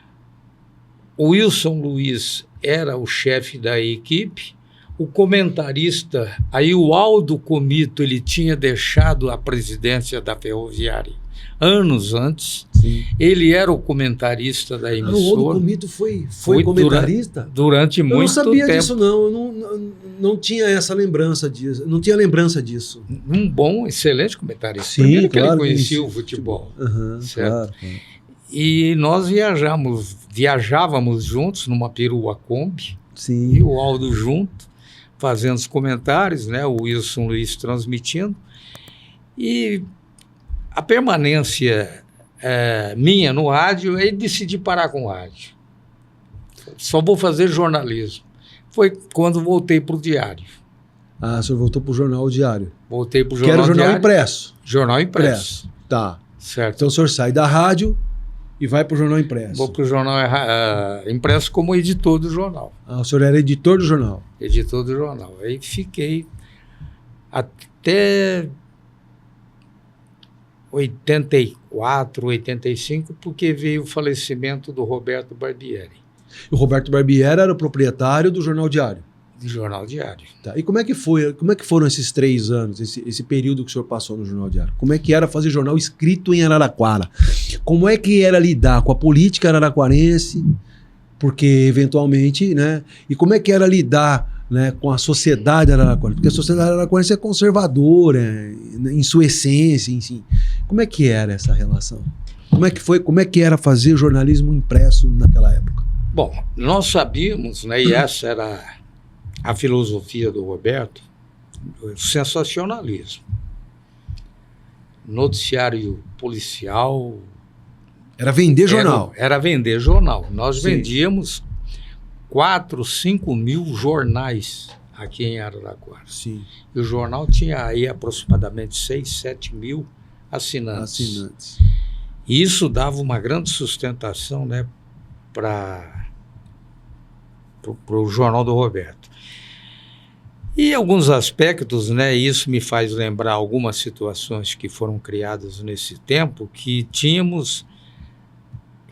S2: O Wilson Luiz era o chefe da equipe, o comentarista, aí o Aldo Comito, ele tinha deixado a presidência da Ferroviária anos antes.
S1: Sim.
S2: Ele era o comentarista da emissora.
S1: O Aldo Comito foi comentarista?
S2: Durante muito tempo. Eu não sabia
S1: disso, não. Eu não tinha essa lembrança disso. Não tinha lembrança disso.
S2: Um bom, excelente comentarista.
S1: Sim,
S2: primeiro
S1: claro,
S2: que ele conhecia o futebol. Certo?
S1: Claro.
S2: E nós viajávamos juntos numa perua Kombi.
S1: Sim.
S2: E o Aldo junto, fazendo os comentários, né? O Wilson Luiz transmitindo. E a permanência minha no rádio, aí decidi parar com o rádio. Só vou fazer jornalismo. Foi quando voltei para o Diário.
S1: Ah, o senhor voltou para o Jornal Diário.
S2: Voltei para o Jornal Diário.
S1: Que era o Jornal Impresso.
S2: Jornal Impresso.
S1: Tá.
S2: Certo.
S1: Então o senhor sai da rádio e vai para o Jornal Impresso.
S2: Vou para o Jornal Impresso como editor do jornal.
S1: Ah, o senhor era editor do jornal.
S2: Editor do jornal. Aí fiquei até 84, 85, porque veio o falecimento do Roberto Barbieri.
S1: O Roberto Barbieri era o proprietário do Jornal Diário.
S2: Do Jornal Diário.
S1: Tá. E como é que foram esses 3 anos, esse período que o senhor passou no Jornal Diário? Como é que era fazer jornal escrito em Araraquara? Como é que era lidar com a política araraquarense? Porque, eventualmente, né? E como é que era lidar, né, com a sociedade araraquarense? Porque a sociedade araraquarense é conservadora, em sua essência, enfim. Como é que era essa relação? Como é que era fazer jornalismo impresso naquela época?
S2: Bom, nós sabíamos, né, e essa era a filosofia do Roberto, o sensacionalismo. Noticiário policial.
S1: Era vender jornal.
S2: Era vender jornal. Nós
S1: Sim.
S2: vendíamos 4, 5 mil jornais aqui em Araraquara.
S1: Sim.
S2: E o jornal tinha aí aproximadamente 6, 7 mil assinantes. E isso dava uma grande sustentação, né, para o jornal do Roberto. E alguns aspectos, né, isso me faz lembrar algumas situações que foram criadas nesse tempo, que tínhamos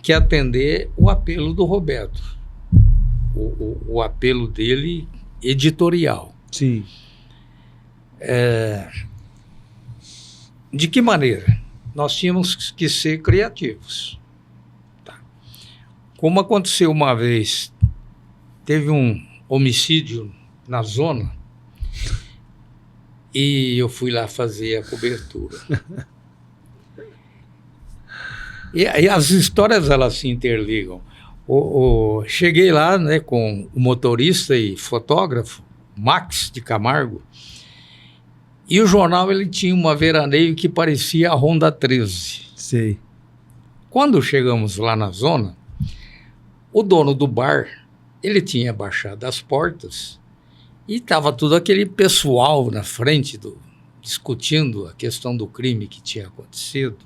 S2: que atender o apelo do Roberto, o apelo dele editorial.
S1: Sim.
S2: De que maneira? Nós tínhamos que ser criativos. Tá. Como aconteceu uma vez, teve um homicídio na zona e eu fui lá fazer a cobertura. E as histórias, elas se interligam. Cheguei lá, né, com o motorista e fotógrafo, Max de Camargo, e o jornal ele tinha uma veraneio que parecia a Honda 13.
S1: Sei.
S2: Quando chegamos lá na zona, o dono do bar, ele tinha baixado as portas e estava todo aquele pessoal na frente, discutindo a questão do crime que tinha acontecido.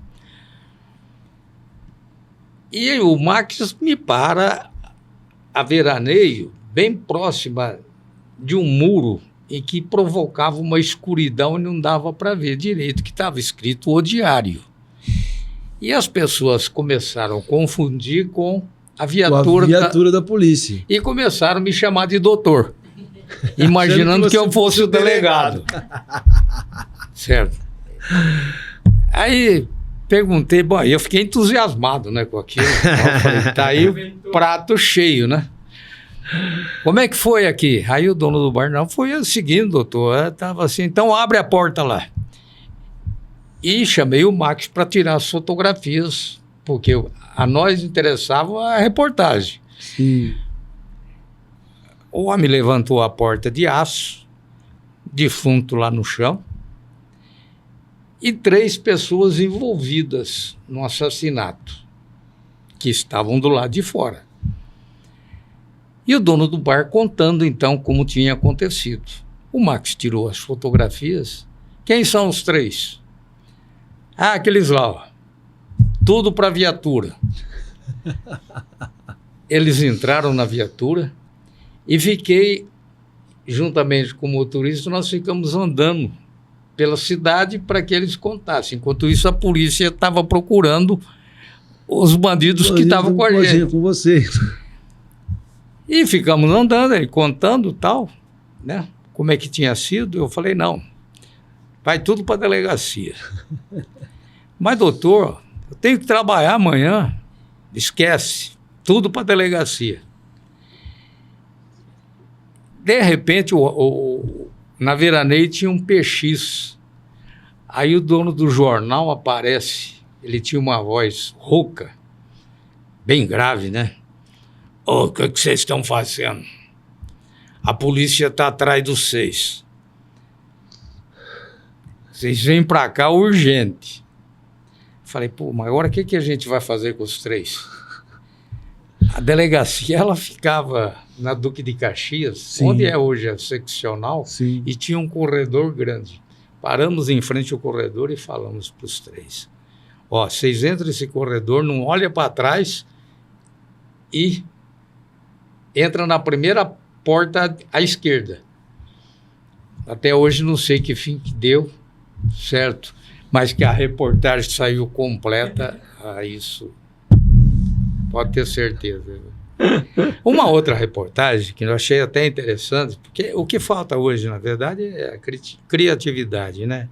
S2: E o Max me para a veraneio, bem próxima de um muro em que provocava uma escuridão e não dava para ver direito, que estava escrito O Diário. E as pessoas começaram a confundir com a viatura
S1: da polícia.
S2: E começaram a me chamar de doutor, imaginando que eu fosse o delegado. Certo? Aí perguntei, bom, eu fiquei entusiasmado, né, com aquilo. Eu falei, tá aí o prato cheio, né? Como é que foi aqui? Aí o dono do bar, não, foi o seguinte, doutor, estava assim, então abre a porta lá. E chamei o Max para tirar as fotografias, porque a nós interessava a reportagem.
S1: Sim.
S2: O homem levantou a porta de aço, defunto lá no chão, e 3 pessoas envolvidas no assassinato, que estavam do lado de fora. E o dono do bar contando, então, como tinha acontecido. O Max tirou as fotografias. Quem são os 3? Ah, aqueles lá, ó, tudo para viatura. Eles entraram na viatura e fiquei, juntamente com o motorista, nós ficamos andando pela cidade para que eles contassem. Enquanto isso, a polícia estava procurando os bandidos que estavam com a gente.
S1: Com você.
S2: E ficamos andando, ele contando tal, né? Como é que tinha sido. Eu falei, não, vai tudo para a delegacia. Mas, doutor, eu tenho que trabalhar amanhã. Esquece, tudo para a delegacia. De repente, na Veraneio tinha um PX. Aí o dono do jornal aparece. Ele tinha uma voz rouca, bem grave, né? Ô, o que vocês estão fazendo? A polícia está atrás de vocês. Vocês vêm para cá urgente. Falei, pô, mas agora o que a gente vai fazer com os três? A delegacia, ela ficava na Duque de Caxias, sim, onde é hoje a seccional, sim, e tinha um corredor grande. Paramos em frente ao corredor e falamos para os três. Ó, vocês entram nesse corredor, não olha para trás e entra na primeira porta à esquerda. Até hoje não sei que fim que deu, certo? Mas que a reportagem saiu completa, isso pode ter certeza. Uma outra reportagem que eu achei até interessante, porque o que falta hoje, na verdade, é a criatividade, né?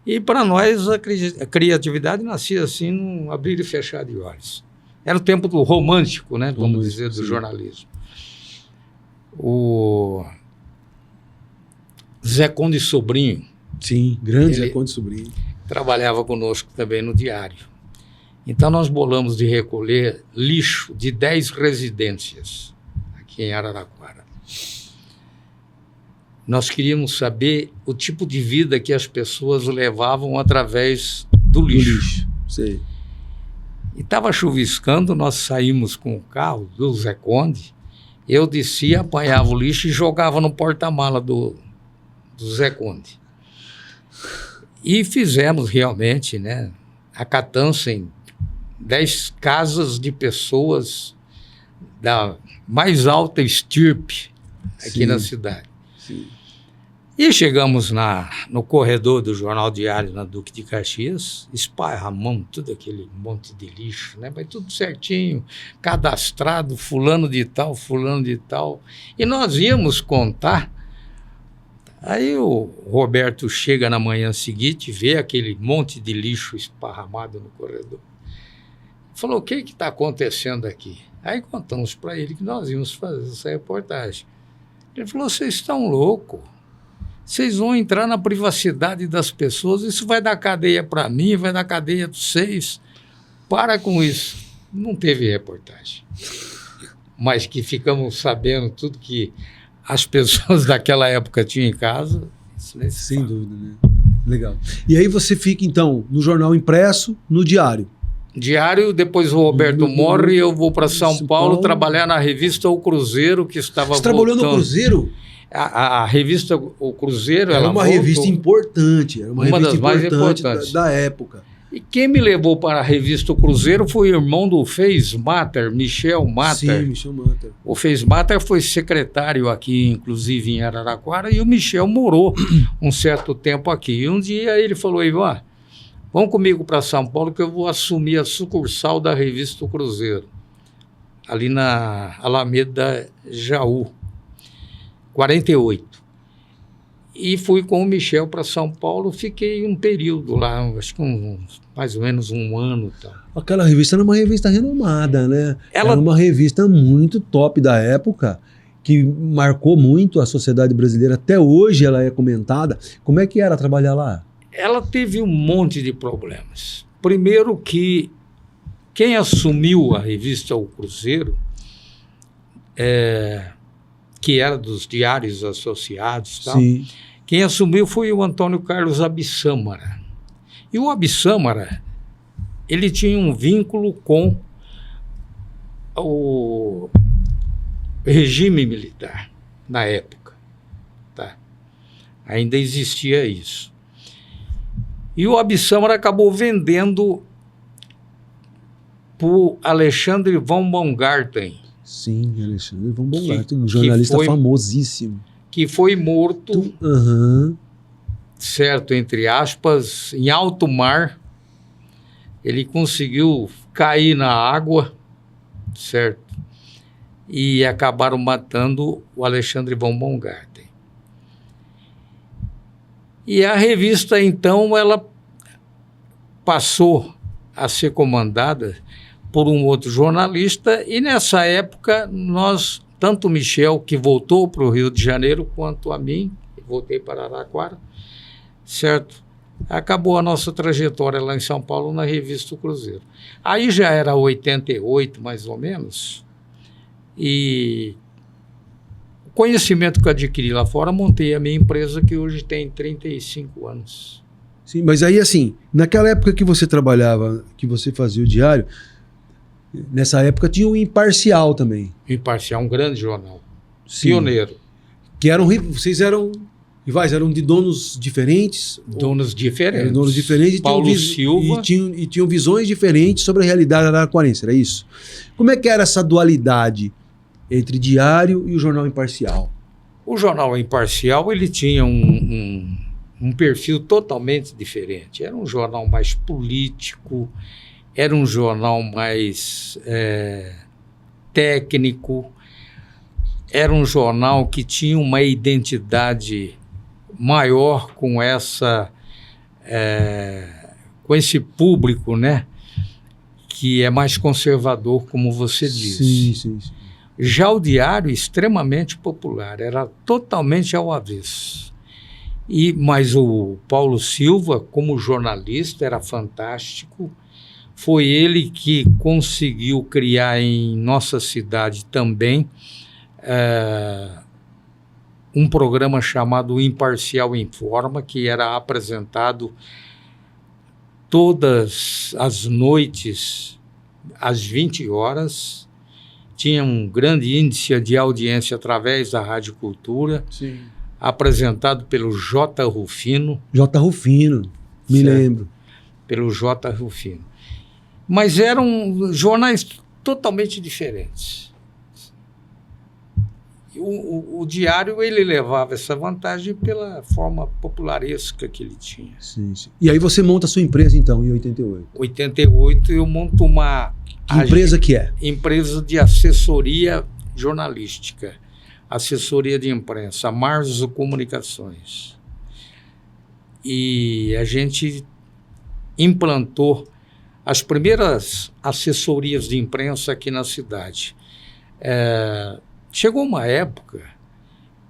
S2: E para nós a criatividade nascia assim, num abrir e fechar de olhos. Era o tempo do romântico, né? Vamos dizer, do jornalismo. O Zé Conde Sobrinho.
S1: Sim, grande Zé Conde Sobrinho.
S2: Trabalhava conosco também no diário. Então nós bolamos de recolher lixo de 10 residências aqui em Araraquara. Nós queríamos saber o tipo de vida que as pessoas levavam através do lixo.
S1: Sei.
S2: E estava chuviscando, nós saímos com o carro do Zé Conde, eu descia, apanhava o lixo e jogava no porta-mala do Zé Conde. E fizemos realmente, né, a catança em 10 casas de pessoas da mais alta estirpe aqui, sim, na cidade. Sim. E chegamos no corredor do Jornal Diário, na Duque de Caxias, esparramamos tudo aquele monte de lixo, né? Mas tudo certinho, cadastrado, fulano de tal. E nós íamos contar. Aí o Roberto chega na manhã seguinte, vê aquele monte de lixo esparramado no corredor. Falou, o que está acontecendo aqui? Aí contamos para ele que nós íamos fazer essa reportagem. Ele falou, vocês estão loucos. Vocês vão entrar na privacidade das pessoas, isso vai dar cadeia para mim, vai dar cadeia para vocês. Para com isso. Não teve reportagem. Mas que ficamos sabendo tudo que as pessoas daquela época tinham em casa.
S1: Sem dúvida, né? Legal. E aí você fica, então, no jornal impresso, no diário.
S2: Diário, depois o Roberto morre e eu vou para São Paulo trabalhar na revista O Cruzeiro, que estava
S1: Você trabalhou no Cruzeiro?
S2: A revista O Cruzeiro...
S1: Era uma revista importante, era uma revista
S2: das mais importantes
S1: da época.
S2: E quem me levou para a revista O Cruzeiro foi o irmão do Feismatter, Michel Matter.
S1: Sim, Michel Matter.
S2: O Feismatter foi secretário aqui, inclusive em Araraquara, e o Michel morou um certo tempo aqui. E um dia ele falou, Ivan, vamos comigo para São Paulo que eu vou assumir a sucursal da revista O Cruzeiro, ali na Alameda Jaú, 48. E fui com o Michel para São Paulo, fiquei um período lá, acho que mais ou menos um ano. Tal.
S1: Aquela revista era uma revista renomada, né? Era uma revista muito top da época, que marcou muito a sociedade brasileira. Até hoje ela é comentada. Como é que era trabalhar lá?
S2: Ela teve um monte de problemas. Primeiro que quem assumiu a revista O Cruzeiro, que era dos diários associados, tal, sim, quem assumiu foi o Antônio Carlos Abissâmara. E o Abissâmara, ele tinha um vínculo com o regime militar na época. Tá? Ainda existia isso. E o Absâmara acabou vendendo para o Alexandre von Baumgarten.
S1: Sim, Alexandre von Baumgarten, um jornalista famosíssimo.
S2: Que foi morto, certo, entre aspas, em alto mar. Ele conseguiu cair na água, certo? E acabaram matando o Alexandre von Baumgarten. E a revista, então, ela passou a ser comandada por um outro jornalista, e nessa época nós, tanto o Michel, que voltou para o Rio de Janeiro, quanto a mim, que voltei para Araraquara, certo? Acabou a nossa trajetória lá em São Paulo na revista O Cruzeiro. Aí já era 88, mais ou menos, e o conhecimento que eu adquiri lá fora, montei a minha empresa, que hoje tem 35 anos.
S1: Sim, mas aí assim, naquela época que você trabalhava, que você fazia o diário, nessa época tinha o Imparcial também.
S2: Imparcial, um grande jornal.
S1: Sim.
S2: Pioneiro.
S1: Que eram, vocês eram rivais, eram de donos diferentes?
S2: Donos diferentes.
S1: Donos diferentes.
S2: Paulo Silva.
S1: E tinham visões diferentes sobre a realidade araraquarense, era isso? Como é que era essa dualidade entre diário e o jornal Imparcial?
S2: O jornal Imparcial, ele tinha um perfil totalmente diferente. Era um jornal mais político, era um jornal mais técnico, era um jornal que tinha uma identidade maior com esse público, né? Que é mais conservador, como você disse.
S1: Sim.
S2: Já o diário, extremamente popular, era totalmente ao avesso. Mas o Paulo Silva, como jornalista, era fantástico. Foi ele que conseguiu criar em nossa cidade também um programa chamado Imparcial Informa, que era apresentado todas as noites, às 20 horas. Tinha um grande índice de audiência através da Rádio Cultura.
S1: Sim.
S2: Apresentado pelo J. Rufino.
S1: J. Rufino, me lembro.
S2: Pelo J. Rufino. Mas eram jornais totalmente diferentes. O diário, ele levava essa vantagem pela forma popularesca que ele tinha.
S1: Sim. E aí você monta a sua empresa, então, em 88?
S2: 88 eu monto uma...
S1: Que empresa que é?
S2: Empresa de assessoria jornalística. Assessoria de imprensa, Marzo Comunicações. E a gente implantou as primeiras assessorias de imprensa aqui na cidade. Chegou uma época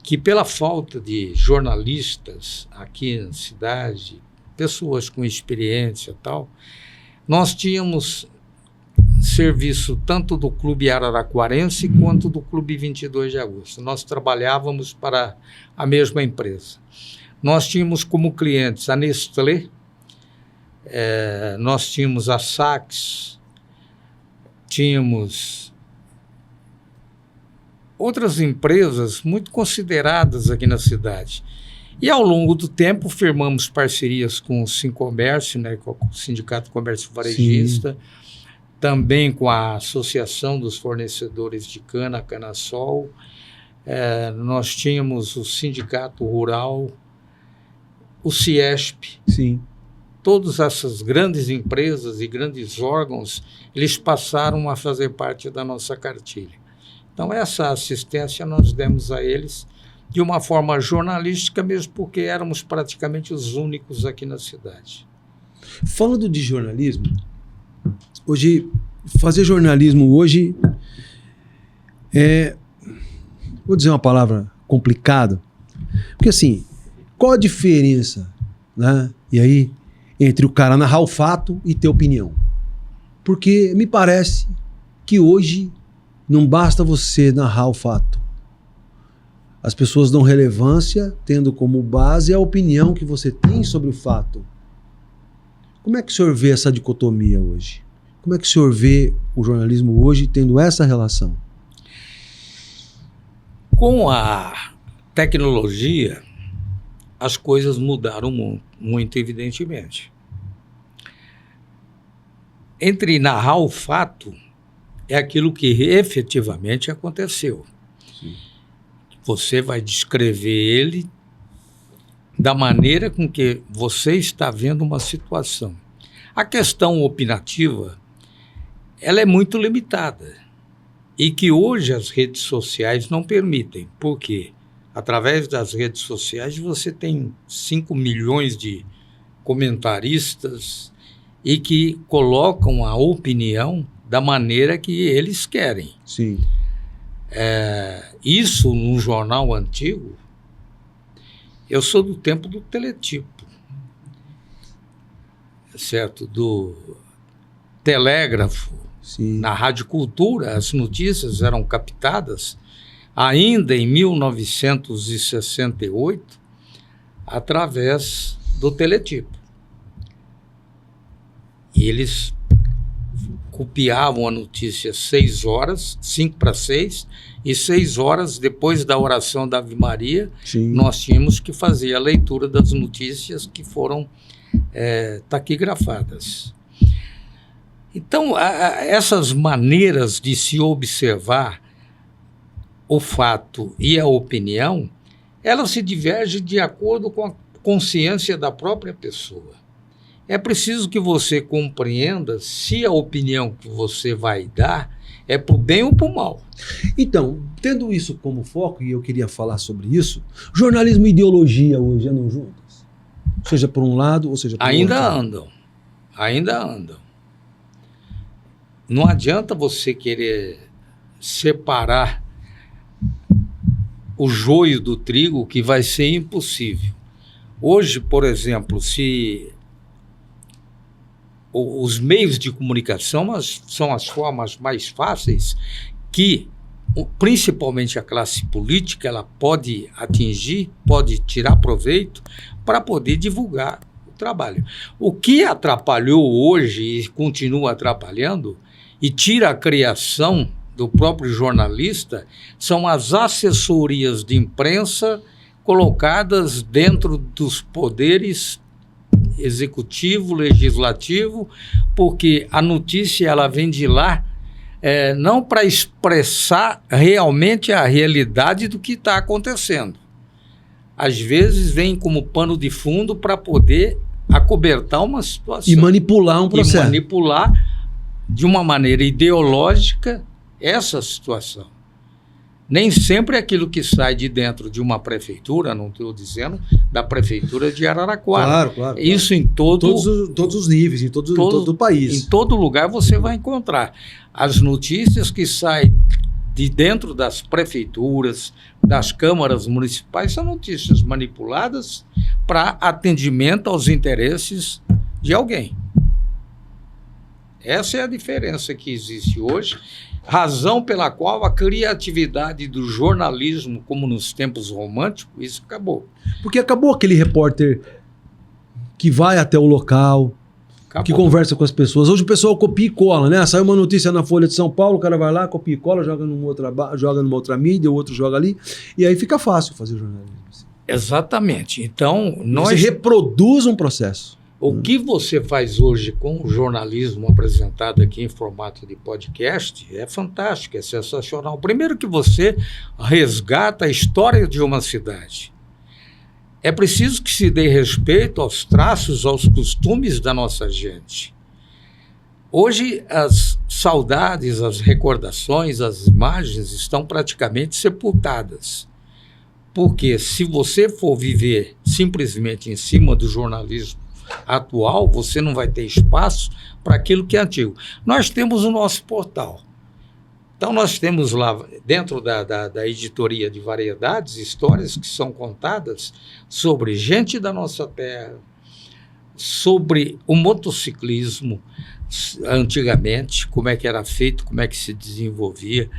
S2: que, pela falta de jornalistas aqui na cidade, pessoas com experiência e tal, nós tínhamos serviço tanto do Clube Araraquarense quanto do Clube 22 de Agosto. Nós trabalhávamos para a mesma empresa. Nós tínhamos como clientes a Nestlé, nós tínhamos a Saks, tínhamos outras empresas muito consideradas aqui na cidade. E ao longo do tempo firmamos parcerias com o Sincomércio, né, com o Sindicato Comércio Varejista, também com a Associação dos Fornecedores de Cana, Canasol. Nós tínhamos o Sindicato Rural, o Ciesp.
S1: Sim.
S2: Todas essas grandes empresas e grandes órgãos, eles passaram a fazer parte da nossa cartilha. Então, essa assistência nós demos a eles de uma forma jornalística, mesmo porque éramos praticamente os únicos aqui na cidade.
S1: Falando de jornalismo, hoje, fazer jornalismo hoje vou dizer uma palavra complicada, porque assim, qual a diferença, né? E aí, entre o cara narrar o fato e ter opinião? Porque me parece que hoje não basta você narrar o fato. As pessoas dão relevância tendo como base a opinião que você tem sobre o fato. Como é que o senhor vê essa dicotomia hoje? Como é que o senhor vê o jornalismo hoje tendo essa relação?
S2: Com a tecnologia, as coisas mudaram muito, evidentemente. entre narrar o fato é aquilo que efetivamente aconteceu. Sim. Você vai descrever ele da maneira com que você está vendo uma situação. A questão opinativa, ela é muito limitada e que hoje as redes sociais não permitem. Por quê? Através das redes sociais você tem 5 milhões de comentaristas e que colocam a opinião da maneira que eles querem.
S1: Sim.
S2: Isso num jornal antigo, eu sou do tempo do teletipo, certo? Do telégrafo.
S1: Sim.
S2: Na Rádio Cultura, as notícias eram captadas ainda em 1968 através do teletipo. E eles copiavam a notícia 6 horas, 5 para 6, e 6 horas depois da oração da Ave Maria, sim, nós tínhamos que fazer a leitura das notícias que foram taquigrafadas. Então, essas maneiras de se observar o fato e a opinião, elas se divergem de acordo com a consciência da própria pessoa. É preciso que você compreenda se a opinião que você vai dar é para o bem ou para o mal.
S1: Então, tendo isso como foco, e eu queria falar sobre isso, jornalismo e ideologia hoje andam juntas? Seja por um lado ou seja por outro?
S2: Ainda andam. Não adianta você querer separar o joio do trigo, que vai ser impossível. Hoje, por exemplo, se os meios de comunicação são as formas mais fáceis que, principalmente a classe política, ela pode atingir, pode tirar proveito para poder divulgar o trabalho. O que atrapalhou hoje e continua atrapalhando e tira a criação do próprio jornalista são as assessorias de imprensa colocadas dentro dos poderes executivo, legislativo, porque a notícia ela vem de lá não para expressar realmente a realidade do que está acontecendo. Às vezes vem como pano de fundo para poder acobertar uma situação.
S1: E manipular um processo.
S2: E manipular de uma maneira ideológica essa situação. Nem sempre aquilo que sai de dentro de uma prefeitura, não estou dizendo da prefeitura de Araraquara.
S1: Claro.
S2: Isso em todos
S1: os níveis, em todo o país.
S2: Em todo lugar você vai encontrar. As notícias que saem de dentro das prefeituras, das câmaras municipais, são notícias manipuladas para atendimento aos interesses de alguém. Essa é a diferença que existe hoje, razão pela qual a criatividade do jornalismo, como nos tempos românticos, isso acabou.
S1: Porque acabou aquele repórter que vai até o local, que conversa com as pessoas. Hoje o pessoal copia e cola, né? Saiu uma notícia na Folha de São Paulo, o cara vai lá, copia e cola, joga numa outra mídia, o outro joga ali, e aí fica fácil fazer jornalismo.
S2: Exatamente. Então,
S1: você reproduz um processo.
S2: O que você faz hoje com o jornalismo apresentado aqui em formato de podcast é fantástico, é sensacional. Primeiro que você resgata a história de uma cidade. É preciso que se dê respeito aos traços, aos costumes da nossa gente. Hoje as saudades, as recordações, as imagens estão praticamente sepultadas. Porque se você for viver simplesmente em cima do jornalismo atual, você não vai ter espaço para aquilo que é antigo. Nós temos o nosso portal. Então, nós temos lá, dentro da editoria de variedades, histórias que são contadas sobre gente da nossa terra, sobre o motociclismo antigamente, como é que era feito, como é que se desenvolvia.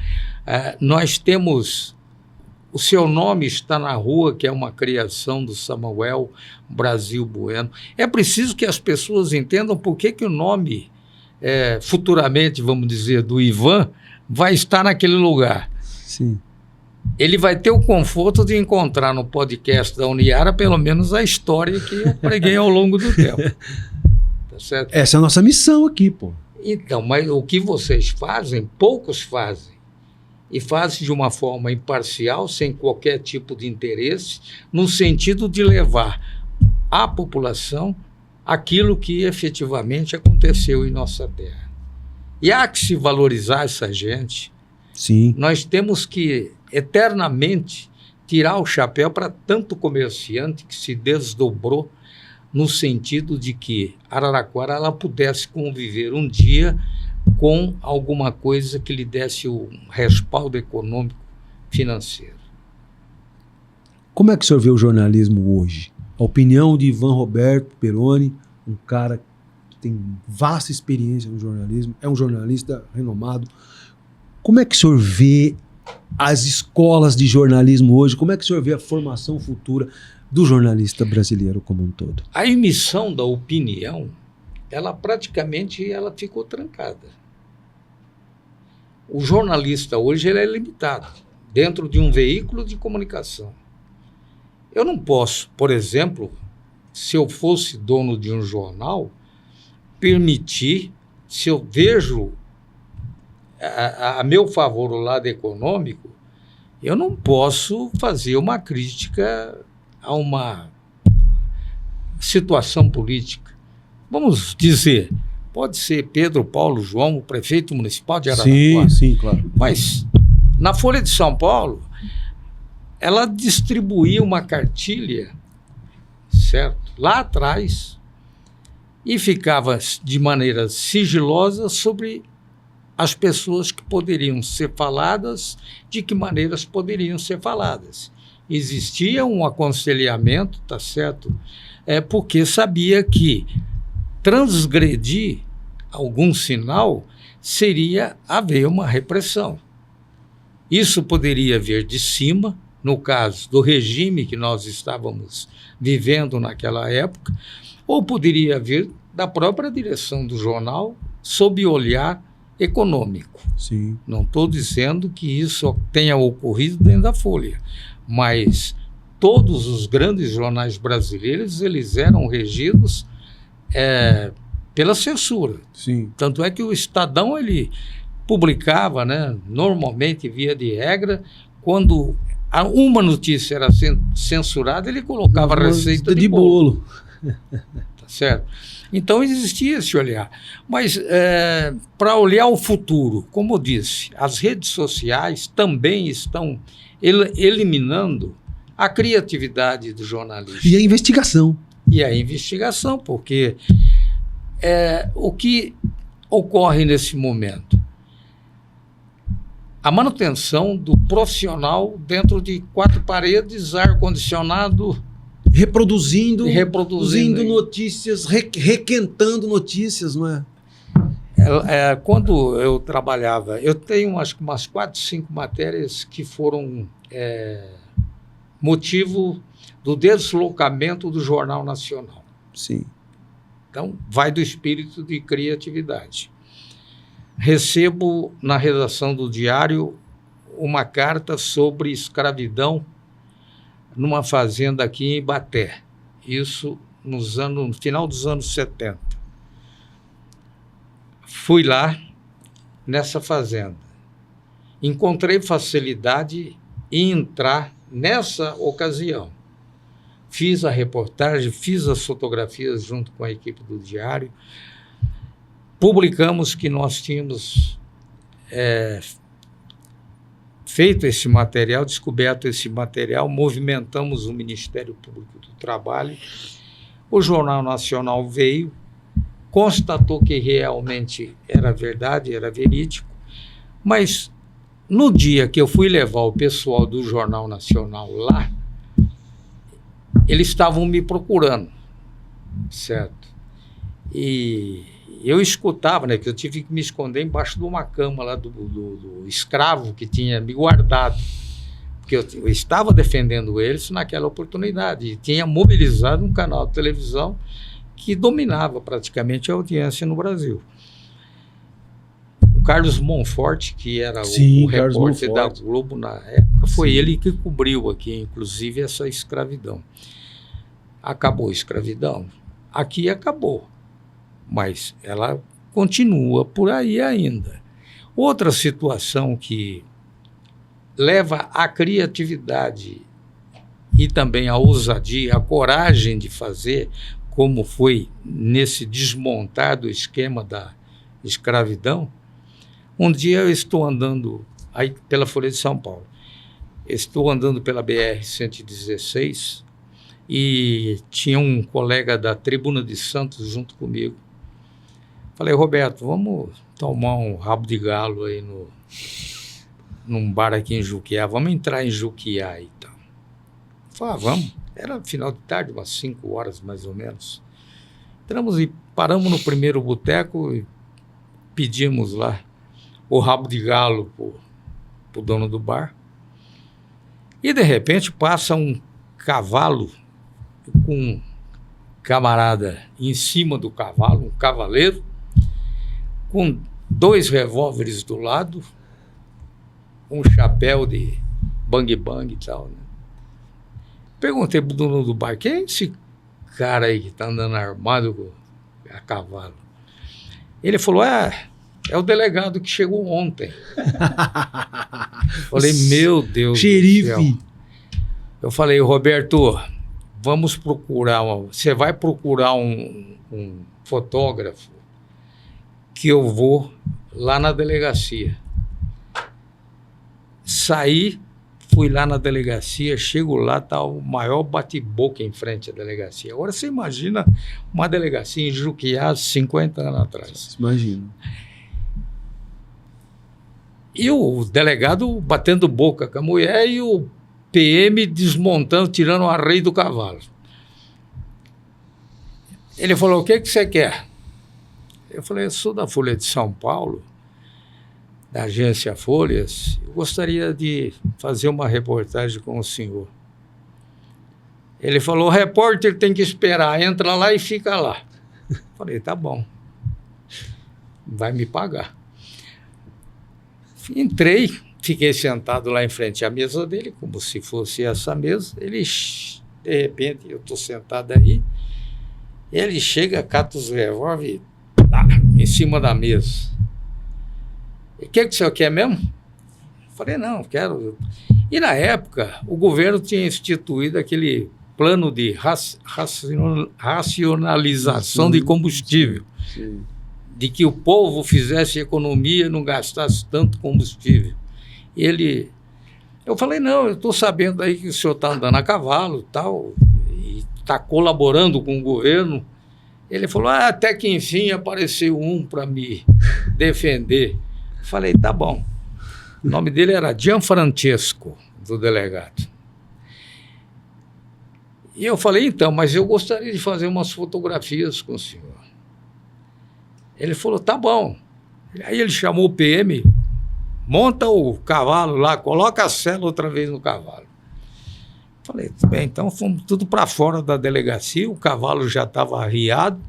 S2: Nós temos... O Seu Nome Está na Rua, que é uma criação do Samuel Brasil Bueno. É preciso que as pessoas entendam por que o nome, futuramente, vamos dizer, do Ivan, vai estar naquele lugar.
S1: Sim.
S2: Ele vai ter o conforto de encontrar no podcast da Uniara pelo menos a história que eu preguei ao longo do tempo. Tá certo?
S1: Essa é a nossa missão aqui, pô.
S2: Então, mas o que vocês fazem, poucos fazem. E fazem de uma forma imparcial, sem qualquer tipo de interesse, no sentido de levar à população aquilo que efetivamente aconteceu em nossa terra. E há que se valorizar essa gente.
S1: Sim.
S2: Nós temos que eternamente tirar o chapéu para tanto comerciante que se desdobrou no sentido de que Araraquara ela pudesse conviver um dia com alguma coisa que lhe desse o respaldo econômico financeiro.
S1: Como é que o senhor vê o jornalismo hoje? A opinião de Ivan Roberto Peroni, um cara que tem vasta experiência no jornalismo, é um jornalista renomado. Como é que o senhor vê as escolas de jornalismo hoje? Como é que o senhor vê a formação futura do jornalista brasileiro como um todo?
S2: A emissão da opinião, ela praticamente ficou trancada. O jornalista hoje ele é limitado dentro de um veículo de comunicação. Eu não posso, por exemplo, se eu fosse dono de um jornal, permitir, se eu vejo a meu favor o lado econômico, eu não posso fazer uma crítica a uma situação política. Vamos dizer, pode ser Pedro Paulo João, o prefeito municipal de Araraquara.
S1: Sim, claro.
S2: Mas na Folha de São Paulo, ela distribuía uma cartilha, certo? Lá atrás, e ficava de maneira sigilosa sobre as pessoas que poderiam ser faladas, de que maneiras poderiam ser faladas. Existia um aconselhamento, tá certo? Porque sabia que transgredir algum sinal seria haver uma repressão. Isso poderia vir de cima, no caso do regime que nós estávamos vivendo naquela época, ou poderia vir da própria direção do jornal, sob olhar econômico.
S1: Sim.
S2: Não estou dizendo que isso tenha ocorrido dentro da Folha, mas todos os grandes jornais brasileiros eles eram regidos pela censura.
S1: Sim.
S2: Tanto é que o Estadão ele publicava, né, normalmente, via de regra, quando uma notícia era censurada, ele colocava receita de bolo. Tá certo? Então existia esse olhar. Mas para olhar o futuro, como eu disse, as redes sociais também estão eliminando a criatividade do jornalista.
S1: E a investigação.
S2: E a investigação, porque o que ocorre nesse momento? A manutenção do profissional dentro de quatro paredes, ar-condicionado,
S1: reproduzindo
S2: notícias,
S1: requentando notícias, não é?
S2: Quando eu trabalhava, eu tenho acho que umas 4, 5 matérias que foram motivo do deslocamento do Jornal Nacional.
S1: Sim.
S2: Então, vai do espírito de criatividade. Recebo na redação do Diário uma carta sobre escravidão numa fazenda aqui em Ibaté. Isso no final dos anos 70. Fui lá nessa fazenda. Encontrei facilidade em entrar nessa ocasião. Fiz a reportagem, fiz as fotografias junto com a equipe do Diário. Publicamos que nós tínhamos feito esse material, descoberto esse material, movimentamos o Ministério Público do Trabalho. O Jornal Nacional veio, constatou que realmente era verdade, era verídico, mas no dia que eu fui levar o pessoal do Jornal Nacional lá, eles estavam me procurando, certo? E eu escutava, né, que eu tive que me esconder embaixo de uma cama lá do escravo que tinha me guardado, porque eu estava defendendo eles naquela oportunidade e tinha mobilizado um canal de televisão que dominava praticamente a audiência no Brasil. O Carlos Monforte, que era o repórter da Globo na época, foi ele que cobriu aqui, inclusive, essa escravidão. Acabou a escravidão? Aqui acabou. Mas ela continua por aí ainda. Outra situação que leva à criatividade e também à ousadia, à coragem de fazer, como foi nesse desmontar do esquema da escravidão. Um dia eu estou andando aí pela Folha de São Paulo, estou andando pela BR-116 e tinha um colega da Tribuna de Santos junto comigo. Falei, Roberto, vamos tomar um rabo de galo aí num bar aqui em Juquiá, vamos entrar em Juquiá e tal. Falei, vamos. Era final de tarde, umas 5 horas mais ou menos. Entramos e paramos no primeiro boteco e pedimos lá o rabo de galo pro dono do bar. E de repente passa um cavalo com um camarada em cima do cavalo, um cavaleiro, com 2 revólveres do lado, um chapéu de bang-bang e tal, né? Perguntei pro dono do bar, quem é esse cara aí que tá andando armado a cavalo? Ele falou, é o delegado que chegou ontem. Falei, meu Deus
S1: xerife
S2: do céu. Eu falei, Roberto, vamos procurar, você vai procurar um fotógrafo que eu vou lá na delegacia. Saí, fui lá na delegacia, chego lá, tá o maior bate-boca em frente à delegacia. Agora você imagina uma delegacia em Juquiá 50 anos atrás.
S1: Imagina.
S2: E o delegado batendo boca com a mulher e o PM desmontando, tirando o arreio do cavalo. Ele falou, o que você quer? Eu falei, eu sou da Folha de São Paulo, da agência Folhas, eu gostaria de fazer uma reportagem com o senhor. Ele falou, o repórter tem que esperar, entra lá e fica lá. Falei, tá bom, vai me pagar. Entrei, fiquei sentado lá em frente à mesa dele, como se fosse essa mesa. Ele, de repente, eu estou sentado aí, ele chega, cata os revólveres em cima da mesa. O que o senhor quer mesmo? Falei, não, quero. E na época, o governo tinha instituído aquele plano de racionalização de combustível. Sim. De que o povo fizesse economia, não gastasse tanto combustível. Eu falei, não, eu estou sabendo aí que o senhor está andando a cavalo tal, e está colaborando com o governo. Ele falou, até que enfim apareceu um para me defender. Falei, tá bom. O nome dele era Gianfrancesco, do delegado. E eu falei, então, mas eu gostaria de fazer umas fotografias com o senhor. Ele falou, tá bom. Aí ele chamou o PM, monta o cavalo lá, coloca a cela outra vez no cavalo. Falei, tudo bem, então fomos tudo para fora da delegacia, o cavalo já estava arriado,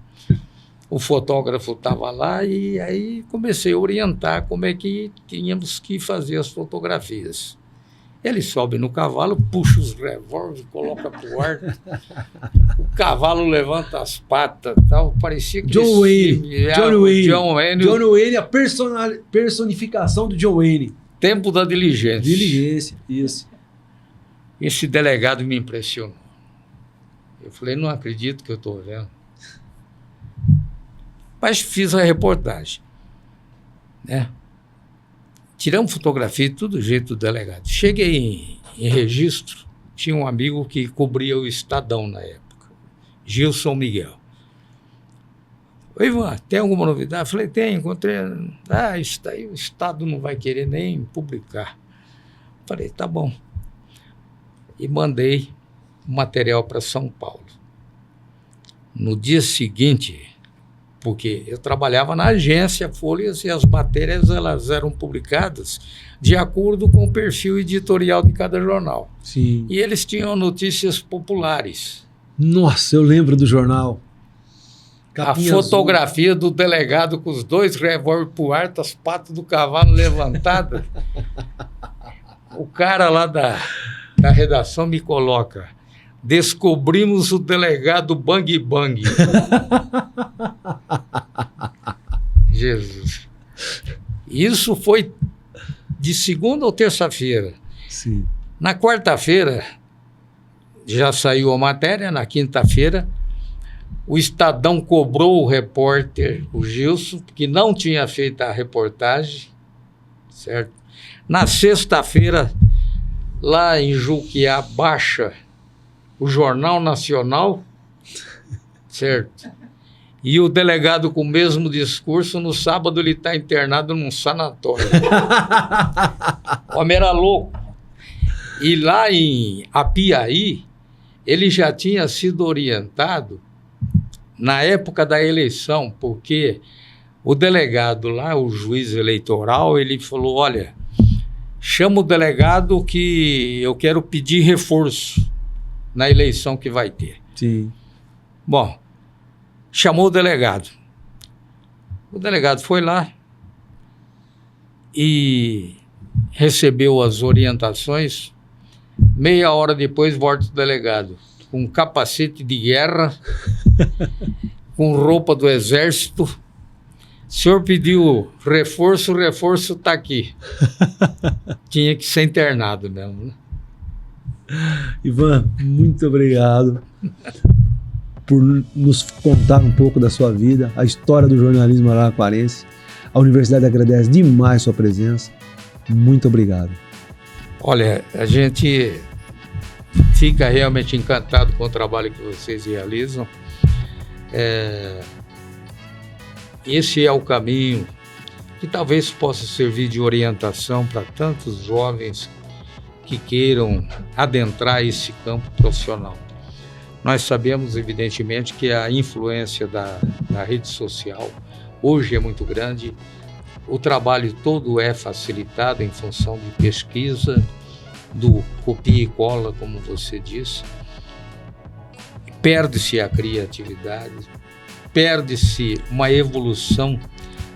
S2: o fotógrafo estava lá e aí comecei a orientar como é que tínhamos que fazer as fotografias. Ele sobe no cavalo, puxa os revólveres, coloca pro ar. O cavalo levanta as patas e tal. Parecia que
S1: John Wayne, a personificação do John Wayne.
S2: Tempo da diligência.
S1: Diligência, isso.
S2: Esse delegado me impressionou. Eu falei, não acredito que eu estou vendo. Mas fiz a reportagem, né? Tiramos fotografia de todo jeito do delegado. Cheguei em registro, tinha um amigo que cobria o Estadão na época, Gilson Miguel. Oi, Ivan, tem alguma novidade? Falei, tem, encontrei. Isso daí o Estado não vai querer nem publicar. Falei, tá bom. E mandei o material para São Paulo. No dia seguinte, porque eu trabalhava na agência Folhas e as matérias elas eram publicadas de acordo com o perfil editorial de cada jornal.
S1: Sim.
S2: E eles tinham notícias populares.
S1: Nossa, eu lembro do jornal. Capinha
S2: a fotografia azul do delegado com os 2 revólveres pro ar, as patas do cavalo levantadas. O cara lá da redação me coloca: descobrimos o delegado Bang Bang. Jesus. Isso foi de segunda ou terça-feira.
S1: Sim.
S2: Na quarta-feira, já saiu a matéria, na quinta-feira, o Estadão cobrou o repórter, o Gilson, que não tinha feito a reportagem, certo? Na sexta-feira, lá em Juquiá, baixa o Jornal Nacional, certo? E o delegado com o mesmo discurso, no sábado ele está internado num sanatório. O homem era louco. E lá em Apiaí, ele já tinha sido orientado na época da eleição, porque o delegado lá, o juiz eleitoral, ele falou, olha, chama o delegado que eu quero pedir reforço na eleição que vai ter.
S1: Sim.
S2: Bom, chamou o delegado. O delegado foi lá e recebeu as orientações. Meia hora depois, volta o delegado com um capacete de guerra, com roupa do exército. O senhor pediu reforço, o reforço está aqui. Tinha que ser internado mesmo, né?
S1: Ivan, muito obrigado por nos contar um pouco da sua vida, a história do jornalismo araraquarense. A universidade agradece demais sua presença. Muito obrigado.
S2: Olha, a gente fica realmente encantado com o trabalho que vocês realizam. Esse é o caminho que talvez possa servir de orientação para tantos jovens que queiram adentrar esse campo profissional. Nós sabemos, evidentemente, que a influência da rede social hoje é muito grande. O trabalho todo é facilitado em função de pesquisa, do copia e cola, como você disse. Perde-se a criatividade, perde-se uma evolução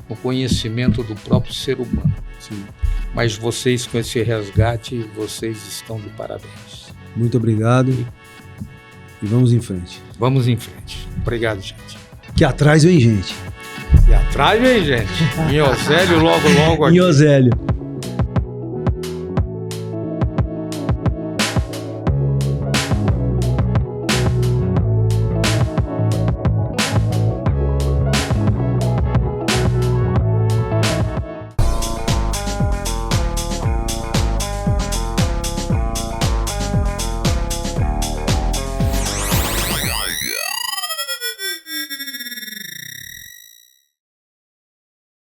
S2: no conhecimento do próprio ser humano.
S1: Sim.
S2: Mas vocês, com esse resgate, vocês estão de parabéns.
S1: Muito obrigado e vamos em frente.
S2: Vamos em frente. Obrigado, gente.
S1: Que atrás vem gente.
S2: E atrás vem gente. Em Osélio, logo aqui.
S1: Em Osélio.